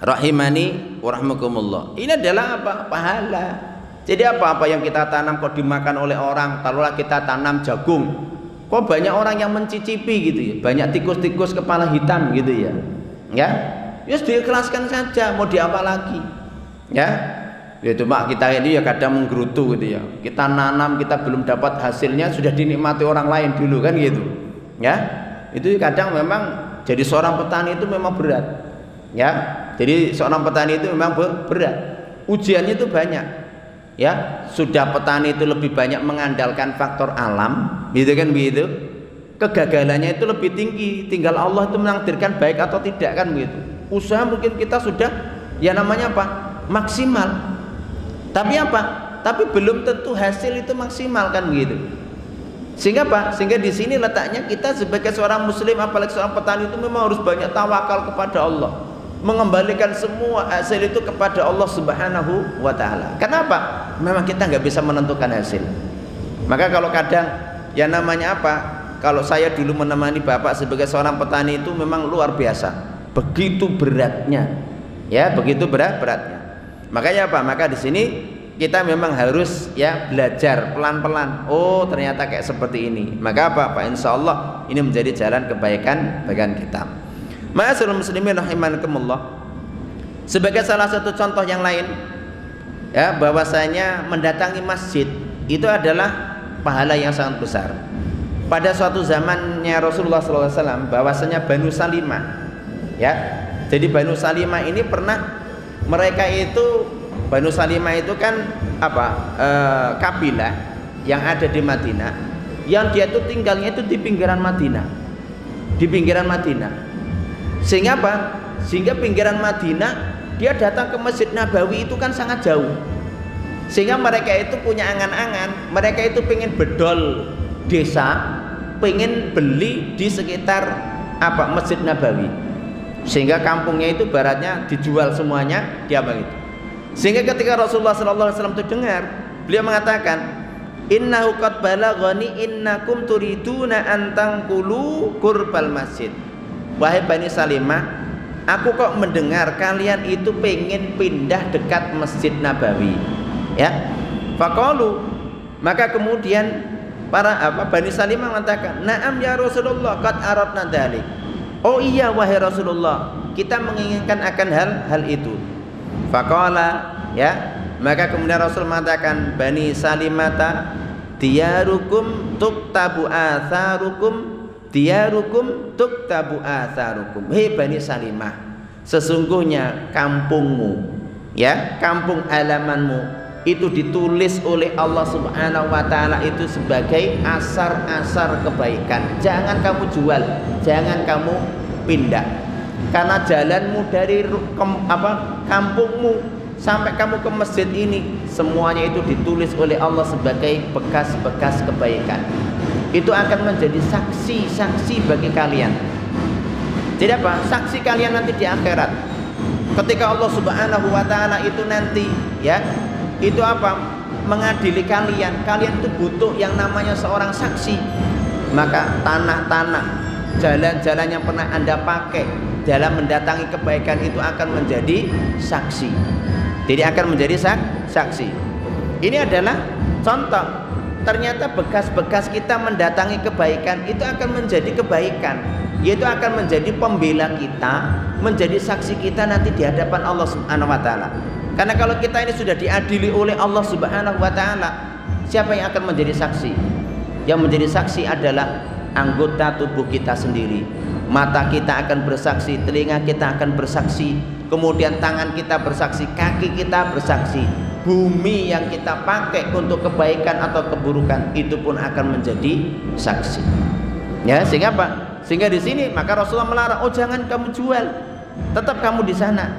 rahimani wa rahmakumullah. Ini adalah apa? Pahala. Jadi apa yang kita tanam kok dimakan oleh orang. Taruhlah kita tanam jagung, kok banyak orang yang mencicipi gitu ya. Banyak tikus-tikus kepala hitam gitu ya. Ya, just diikhlaskan saja, mau diapa lagi. Ya, itu mak kita ini ya kadang menggerutu gitu ya. Kita nanam, kita belum dapat hasilnya sudah dinikmati orang lain dulu, kan gitu. Ya, itu kadang memang jadi seorang petani itu memang berat. Ya, jadi seorang petani itu memang berat. Ujiannya itu banyak. Ya, sudah petani itu lebih banyak mengandalkan faktor alam, gitu kan begitu. Kegagalannya itu lebih tinggi. Tinggal Allah itu menakdirkan baik atau tidak, kan begitu. Usaha mungkin kita sudah ya namanya apa? Maksimal. Tapi apa? Tapi belum tentu hasil itu maksimal, kan begitu. Sehingga apa? Sehingga di sini letaknya kita sebagai seorang muslim, apalagi seorang petani itu memang harus banyak tawakal kepada Allah. Mengembalikan semua hasil itu kepada Allah Subhanahu wa ta'ala. Kenapa? Memang kita nggak bisa menentukan hasil. Maka kalau kadang ya namanya apa, kalau saya dulu menemani bapak sebagai seorang petani itu memang luar biasa, begitu beratnya, ya begitu beratnya. Makanya apa? Maka di sini kita memang harus ya belajar pelan-pelan. Oh ternyata kayak seperti ini. Maka apa? Insya Allah ini menjadi jalan kebaikan bagian kita. Ma'asyiral muslimin rahimakumullah. Sebagai salah satu contoh yang lain, ya bahwasanya mendatangi masjid itu adalah pahala yang sangat besar. Pada suatu zamannya Rasulullah SAW, bahwasanya Banu Salimah, ya, jadi Banu Salimah ini pernah, mereka itu Banu Salimah itu kan apa? Kabilah yang ada di Madinah, yang dia itu tinggalnya itu di pinggiran Madinah, di pinggiran Madinah. Sehingga apa? Sehingga pinggiran Madinah dia datang ke Masjid Nabawi itu kan sangat jauh. Sehingga mereka itu punya angan-angan, mereka itu pengen bedol desa, pengen beli di sekitar apa Masjid Nabawi. sehingga kampungnya itu baratnya dijual semuanya, dia begitu. Sehingga ketika Rasulullah SAW itu dengar, beliau mengatakan, innahu qad balaghani innakum turiduna an tanqulu qurbal masjid. Wahai Bani Salimah, aku kok mendengar kalian itu pengen pindah dekat Masjid Nabawi. Ya. Faqalu, maka kemudian Bani Salimah mengatakan, "Na'am ya Rasulullah, qad aradna dzalik." Oh iya wahai Rasulullah, kita menginginkan akan hal itu. Faqala, ya, maka kemudian Rasul mengatakan, Bani Salimata diyarukum tuktabu atharukum, diyarukum tuktabu atharukum. Hei Bani Salimah, sesungguhnya kampungmu, ya, kampung halamanmu itu ditulis oleh Allah Subhanahu wa taala itu sebagai asar-asar kebaikan. Jangan kamu jual, jangan kamu pindah. Karena jalanmu dari kampungmu sampai kamu ke masjid ini, semuanya itu ditulis oleh Allah sebagai bekas-bekas kebaikan. Itu akan menjadi saksi-saksi bagi kalian. Jadi apa? Saksi kalian nanti di akhirat. Ketika Allah Subhanahu wa taala itu nanti, ya, itu apa? Mengadili kalian. Kalian itu butuh yang namanya seorang saksi. Maka tanah-tanah, jalan-jalan yang pernah Anda pakai dalam mendatangi kebaikan itu akan menjadi saksi. Jadi akan menjadi saksi. Ini adalah contoh. Ternyata bekas-bekas kita mendatangi kebaikan itu akan menjadi kebaikan. Yaitu akan menjadi pembela kita, menjadi saksi kita nanti di hadapan Allah Subhanahu wa taala. Karena kalau kita ini sudah diadili oleh Allah Subhanahu wa taala, siapa yang akan menjadi saksi? Yang menjadi saksi adalah anggota tubuh kita sendiri. Mata kita akan bersaksi, telinga kita akan bersaksi, kemudian tangan kita bersaksi, kaki kita bersaksi, bumi yang kita pakai untuk kebaikan atau keburukan itu pun akan menjadi saksi. Ya, sehingga apa? Sehingga di sini maka Rasulullah melarang, oh jangan kamu jual, tetap kamu di sana,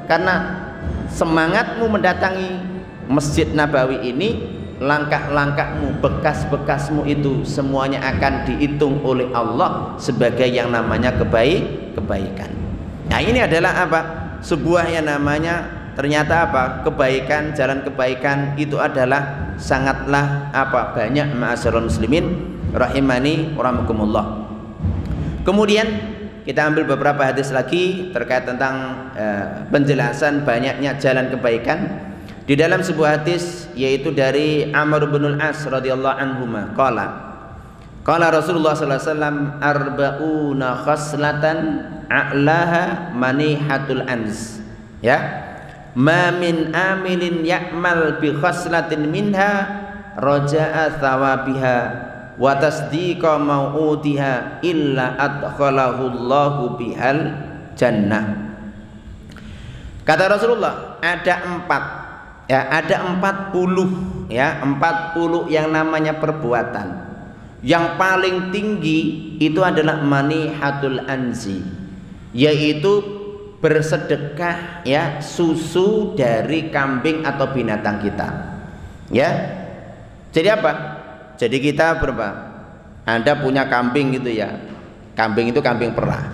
karena semangatmu mendatangi Masjid Nabawi ini, langkah-langkahmu, bekas-bekasmu itu semuanya akan dihitung oleh Allah sebagai yang namanya kebaikan. Nah, ini adalah apa? Sebuah yang namanya ternyata apa? Kebaikan, jalan kebaikan itu adalah sangatlah apa? Banyak, ma'asyiral muslimin rahimani wa rahimakumullah. Kemudian kita ambil beberapa hadis lagi terkait tentang penjelasan banyaknya jalan kebaikan. Di dalam sebuah hadis yaitu dari Amr bin Al-As radhiyallahu anhuma qala Rasulullah sallallahu alaihi wasallam arba'una khaslatan a'laha manihatul ans, ya, ma min amilin ya'mal bi khaslatin minha raja'a thawabiha wa tasdiqa mau'utiha illa adkhalahu Allahu bihal jannah. Kata Rasulullah, ada 40 ya, 40 yang namanya perbuatan. Yang paling tinggi itu adalah manihatul anzi, yaitu bersedekah, ya, susu dari kambing atau binatang kita. Ya. Jadi apa? Jadi kita Anda punya kambing gitu ya. Kambing itu kambing perah.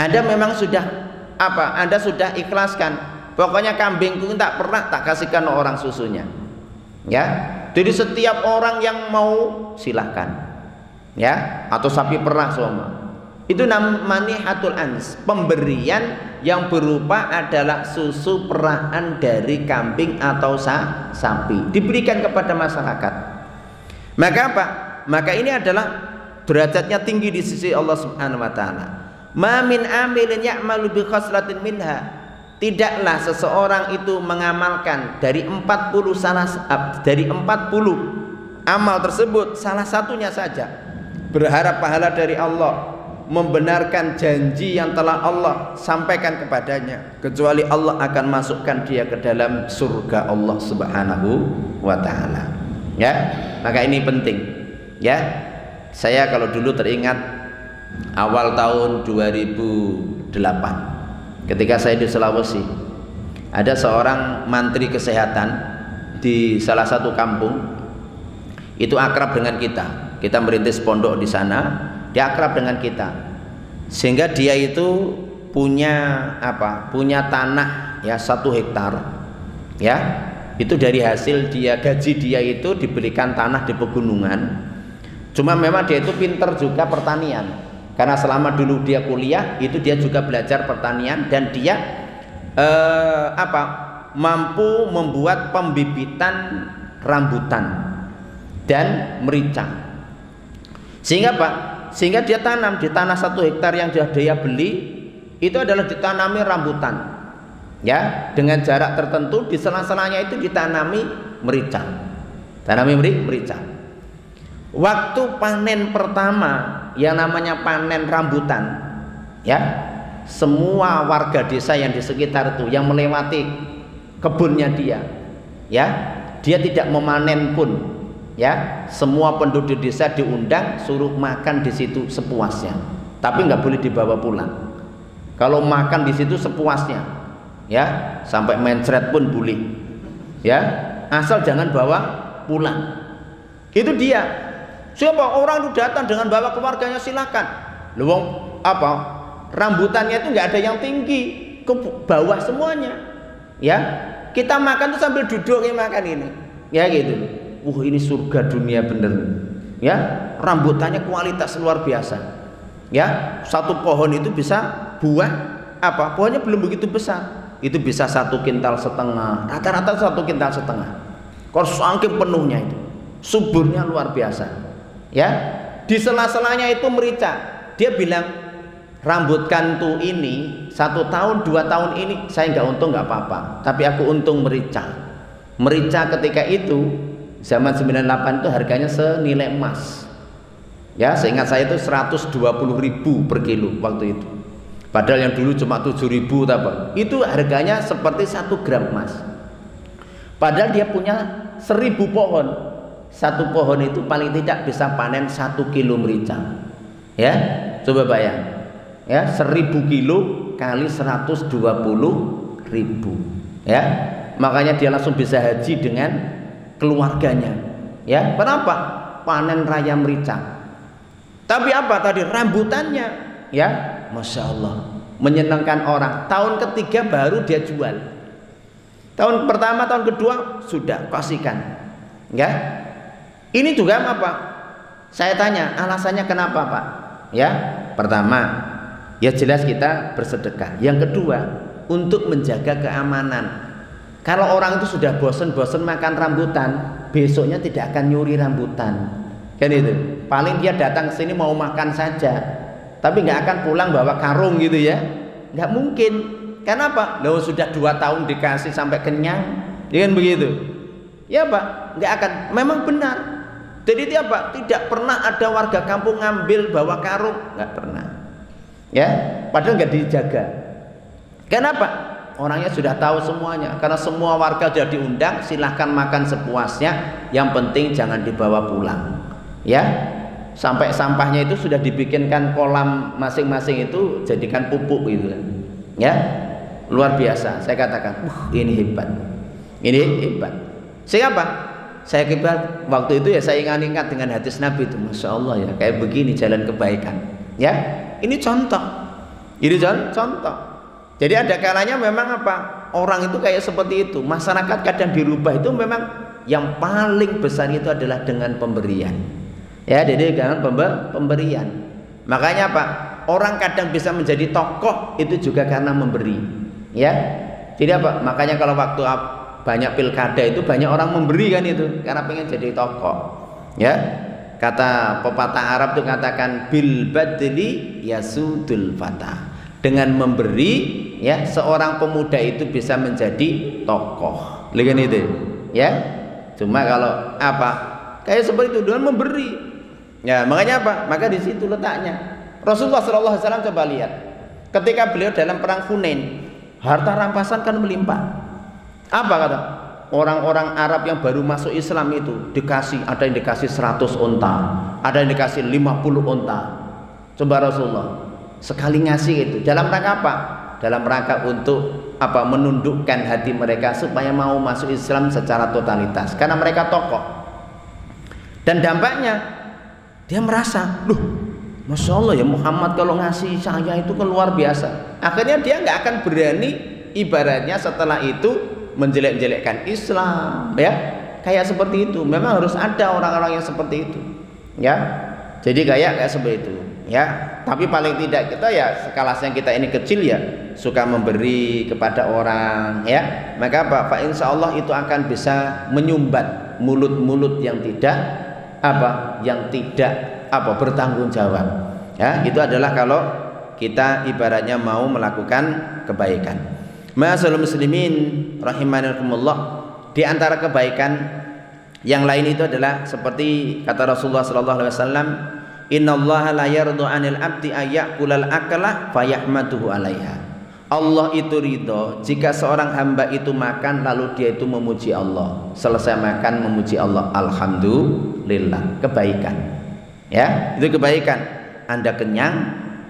Anda memang sudah apa? Anda sudah ikhlaskan. Pokoknya kambingku tak pernah tak kasihkan orang susunya, ya. Jadi setiap orang yang mau silahkan, ya. Atau sapi perah semua. Itu namanya manihatul ans, pemberian yang berupa adalah susu perahan dari kambing atau sapi diberikan kepada masyarakat. Maka apa? Maka ini adalah derajatnya tinggi di sisi Allah Subhanahu wa taala. Ma min amilin ya'malu bi khaslatin minha. Tidaklah seseorang itu mengamalkan dari 40 amal tersebut salah satunya saja, berharap pahala dari Allah, membenarkan janji yang telah Allah sampaikan kepadanya, kecuali Allah akan masukkan dia ke dalam surga Allah Subhanahu wa taala. Ya, maka ini penting. Ya, saya kalau dulu teringat awal tahun 2008 ketika saya di Sulawesi, ada seorang mantri kesehatan di salah satu kampung itu akrab dengan kita. Kita merintis pondok di sana, dia akrab dengan kita, sehingga dia itu punya apa? Punya tanah ya 1 hektar. Ya. Itu dari hasil dia gaji dia itu diberikan tanah di pegunungan. Cuma memang dia itu pinter juga pertanian. Karena selama dulu dia kuliah itu dia juga belajar pertanian dan dia mampu membuat pembibitan rambutan dan merica. Sehingga sehingga dia tanam di tanah 1 hektar yang dia beli itu adalah ditanami rambutan. Ya, dengan jarak tertentu di sela-selanya itu ditanami merica. Tanami merica. Waktu panen pertama yang namanya panen rambutan, ya, semua warga desa yang di sekitar itu yang melewati kebunnya dia, ya, dia tidak memanen pun, ya, semua penduduk desa diundang suruh makan di situ sepuasnya, tapi nggak boleh dibawa pulang. Kalau makan di situ sepuasnya, ya, sampai mencret pun boleh, ya, asal jangan bawa pulang. Itu dia. Siapa orang itu datang dengan bawa keluarganya silakan. Loh, rambutannya itu nggak ada yang tinggi, ke bawah semuanya, ya. Kita makan tuh sambil duduk kayak makan ini, ya gitu. Ini surga dunia bener, ya. Rambutannya kualitas luar biasa, ya. 1 pohon itu bisa buah pohonnya belum begitu besar, itu bisa 1,5 kintal, rata-rata 1,5 kintal. Kalau saking penuhnya itu, suburnya luar biasa. Ya, di sela-selanya itu merica. Dia bilang, rambutkan tuh ini 1 tahun 2 tahun ini saya nggak untung nggak apa-apa, tapi aku untung merica. Merica ketika itu zaman 98 itu harganya senilai emas. Ya, seingat saya itu 120.000 per kilo waktu itu. Padahal yang dulu cuma 7.000 apa. Itu harganya seperti 1 gram emas. Padahal dia punya 1.000 pohon. 1 pohon itu paling tidak bisa panen 1 kilo merica. Ya, coba bayang. Ya, 1.000 kilo kali 120.000. Ya, makanya dia langsung bisa haji dengan keluarganya. Ya, kenapa? Panen raya merica. Tapi apa tadi rambutannya? Ya, masya Allah, menyenangkan orang. Tahun ketiga baru dia jual. Tahun pertama, tahun kedua sudah kasihkan. Ya. Ini juga apa? Saya tanya alasannya kenapa, Pak? Ya, pertama, ya jelas kita bersedekah. Yang kedua, untuk menjaga keamanan. Kalau orang itu sudah bosan-bosan makan rambutan, besoknya tidak akan nyuri rambutan. Kan itu. Paling dia datang ke sini mau makan saja, tapi nggak akan pulang bawa karung gitu ya. Nggak mungkin. Kenapa? Loh, sudah 2 tahun dikasih sampai kenyang, ya kan begitu. Ya Pak, nggak akan. Memang benar. Jadi dia apa? Tidak pernah ada warga kampung ngambil bawa karung, nggak pernah. Ya, padahal nggak dijaga. Kenapa? Orangnya sudah tahu semuanya. Karena semua warga sudah diundang, silahkan makan sepuasnya. Yang penting jangan dibawa pulang. Ya, sampai sampahnya itu sudah dibikinkan kolam masing-masing itu jadikan pupuk gitu. Ya, luar biasa. Saya katakan, ini hebat. Ini hebat. Siapa? Saya kira waktu itu ya saya ingat dengan hadis Nabi itu, masya Allah ya, kayak begini jalan kebaikan. Ya, ini contoh. Ini contoh. Jadi ada kalanya memang apa? Orang itu kayak seperti itu. Masyarakat kadang dirubah itu memang yang paling besar itu adalah dengan pemberian. Ya, jadi dengan pemberian. Makanya apa? Orang kadang bisa menjadi tokoh itu juga karena memberi. Ya, jadi apa? Makanya kalau waktu banyak pilkada itu banyak orang memberi kan itu karena pengen jadi tokoh. Ya, kata pepatah Arab itu katakan bil badli yasudul fata. Dengan memberi ya seorang pemuda itu bisa menjadi tokoh. Lihat itu. Ya. Cuma kalau apa? Kayak seperti itu dengan memberi. Ya, makanya apa? Maka di situ letaknya. Rasulullah SAW coba lihat. Ketika beliau dalam perang Hunain, harta rampasan kan melimpah. Apa kata orang-orang Arab yang baru masuk Islam itu dikasih, ada yang dikasih 100 unta, ada yang dikasih 50 unta. Coba Rasulullah sekali ngasih itu dalam rangka apa? Dalam rangka untuk apa? Menundukkan hati mereka supaya mau masuk Islam secara totalitas karena mereka tokoh. Dan dampaknya dia merasa, loh, Masya Allah ya, Muhammad kalau ngasih saya itu kan luar biasa. Akhirnya dia nggak akan berani ibaratnya setelah itu menjelek-jelekkan Islam, ya kayak seperti itu. Memang harus ada orang-orang yang seperti itu, ya. Jadi kayak seperti itu, ya. Tapi paling tidak kita ya sekalasnya kita ini kecil ya, suka memberi kepada orang, ya. Maka apa? Fa insya Allah itu akan bisa menyumbat mulut-mulut yang tidak bertanggung jawab, ya. Itu adalah kalau kita ibaratnya mau melakukan kebaikan. Ma'asyiral muslimin rahimankumullah, di antara kebaikan yang lain itu adalah seperti kata Rasulullah sallallahu alaihi wasallam, innallaha la yardu 'anil 'abdi ayyakulal aklah fayahmaduhu 'alaiha. Allah itu ridho jika seorang hamba itu makan lalu dia itu memuji Allah. Selesai makan memuji Allah, alhamdulillah, kebaikan. Ya, itu kebaikan. Anda kenyang,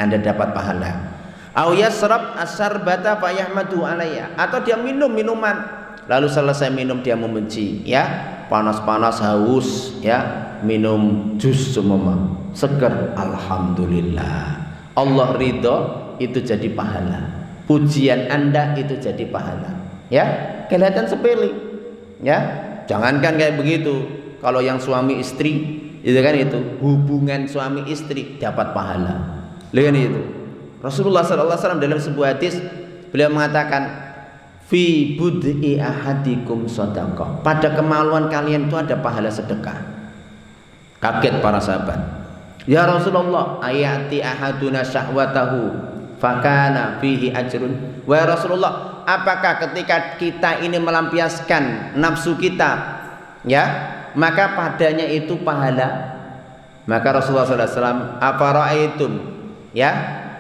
Anda dapat pahala. Au yasrab asarbata fayahmadu alaiha, atau dia minum minuman lalu selesai minum dia memuji, ya. Panas-panas haus, ya, minum jus semua segar, alhamdulillah. Allah ridho, itu jadi pahala. Pujian Anda itu jadi pahala, ya. Kelihatan sepele, ya. Jangankan kayak begitu, kalau yang suami istri itu kan itu hubungan suami istri dapat pahala. Lihat itu. Rasulullah SAW dalam sebuah hadis beliau mengatakan, fi bud'i ahadikum shadaqah. Pada kemaluan kalian itu ada pahala sedekah. Kaget para sahabat. Ya Rasulullah, ayati ahaduna syahwatahu fakana fihi ajrun. Wahai Rasulullah, apakah ketika kita ini melampiaskan nafsu kita, ya, maka padanya itu pahala? Maka Rasulullah SAW, afara'aitum, ya,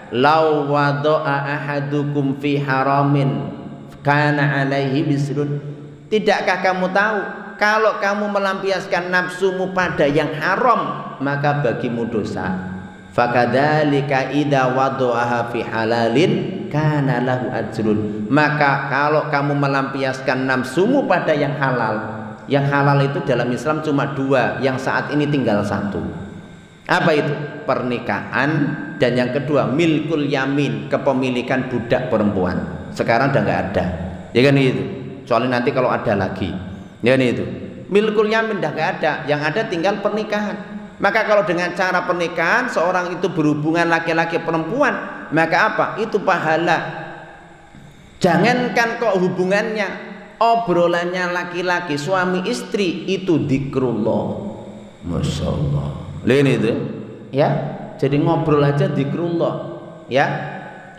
law wada'a ahadukum fi haramin kana alaihi bisrun. Tidakkah kamu tahu kalau kamu melampiaskan nafsumu pada yang haram maka bagimu dosa? Fakadzalika idza wada'aha fi halalin kana lahu ajrun. Maka kalau kamu melampiaskan nafsumu pada yang halal itu dalam Islam cuma dua, yang saat ini tinggal satu. Apa itu? Pernikahan, dan yang kedua milkul yamin, kepemilikan budak perempuan. Sekarang udah nggak ada, ya kan itu. Soalnya nanti kalau ada lagi, ya kan itu. Milkul yamin udah nggak ada, yang ada tinggal pernikahan. Maka kalau dengan cara pernikahan seorang itu berhubungan laki-laki perempuan, maka apa? Itu pahala. Jangankan kok hubungannya, obrolannya laki-laki suami istri itu dzikrullah. Masya Allah. Lihat itu, ya. Jadi ngobrol aja dzikrullah, ya.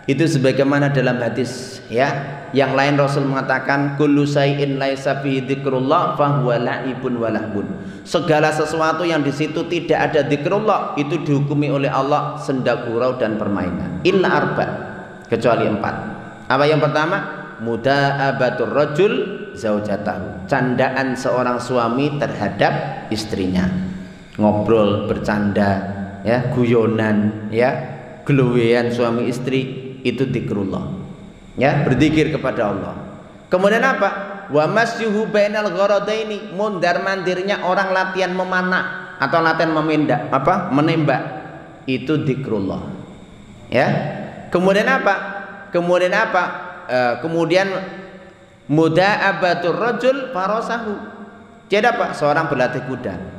Itu sebagaimana dalam hadis, ya. Yang lain Rasul mengatakan kullu syai'in laisa fi dzikrullah fa huwa la'ibun wa lahbun. Segala sesuatu yang di situ tidak ada dzikrullah itu dihukumi oleh Allah senda gurau dan permainan. Illa arba, kecuali 4. Apa yang pertama? Muda'abatur rajul zaujatahu. Candaan seorang suami terhadap istrinya. Ngobrol, bercanda, ya, guyonan, ya, geluwean suami istri itu dzikrullah. Ya, berzikir kepada Allah. Kemudian apa? Wa masyuhu bainal gharadaini, mondar-mandirnya orang latihan memanah atau latihan menembak itu dzikrullah. Ya. Kemudian apa? Kemudian muda'abatur rajul farasahu. Jadi apa? Seorang berlatih kuda.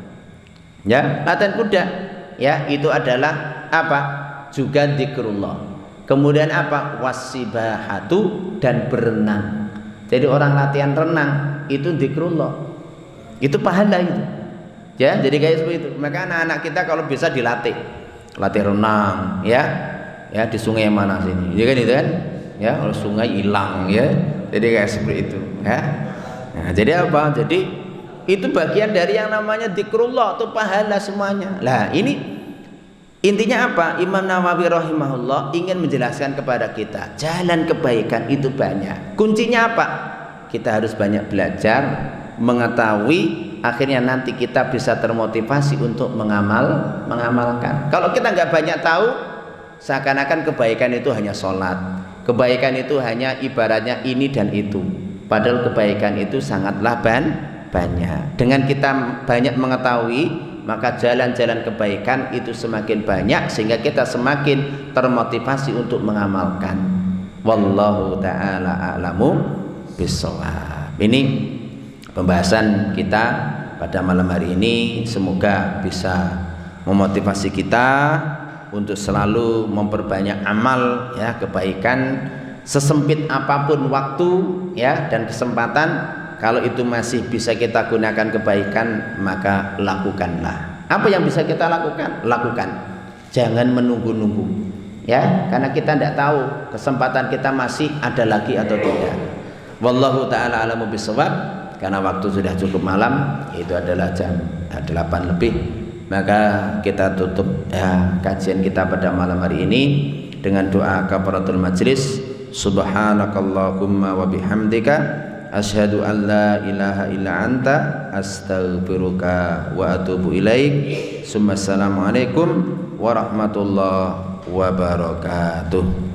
Ya, latihan kuda. Ya, itu adalah apa? Juga dzikrullah. Kemudian apa? Wasibahatu, dan berenang. Jadi orang latihan renang itu dzikrullah. Itu pahala itu. Ya, jadi kayak seperti itu. Maka anak-anak kita kalau bisa dilatih, latih renang, ya. Ya, di sungai mana sini. Ya kan itu kan? Ya, kalau sungai hilang, ya. Jadi kayak seperti itu, ya. Nah, jadi apa? Jadi itu bagian dari yang namanya dzikrullah, itu pahala semuanya. Lah, ini intinya apa? Imam Nawawi rahimahullah ingin menjelaskan kepada kita jalan kebaikan itu banyak. Kuncinya apa? Kita harus banyak belajar, mengetahui, akhirnya nanti kita bisa termotivasi untuk mengamalkan. Kalau kita nggak banyak tahu, seakan-akan kebaikan itu hanya sholat, kebaikan itu hanya ibaratnya ini dan itu. Padahal kebaikan itu sangatlah banyak. Dengan kita banyak mengetahui, maka jalan-jalan kebaikan itu semakin banyak sehingga kita semakin termotivasi untuk mengamalkan. Wallahu ta'ala a'lamu bissawab. Ini pembahasan kita pada malam hari ini, semoga bisa memotivasi kita untuk selalu memperbanyak amal ya, kebaikan sesempit apapun waktu ya dan kesempatan. Kalau itu masih bisa kita gunakan kebaikan, maka lakukanlah. Apa yang bisa kita lakukan? Lakukan. Jangan menunggu-nunggu ya, karena kita tidak tahu kesempatan kita masih ada lagi atau tidak. Wallahu ta'ala a'lamu bissawab. Karena waktu sudah cukup malam, itu adalah jam 8 lebih, maka kita tutup ya, kajian kita pada malam hari ini dengan doa kafaratul majlis. Subhanakallahumma wa bihamdika asyhadu an la ilaha illa anta astaghfiruka wa atubu ilaik. Assalamualaikum warahmatullahi wabarakatuh.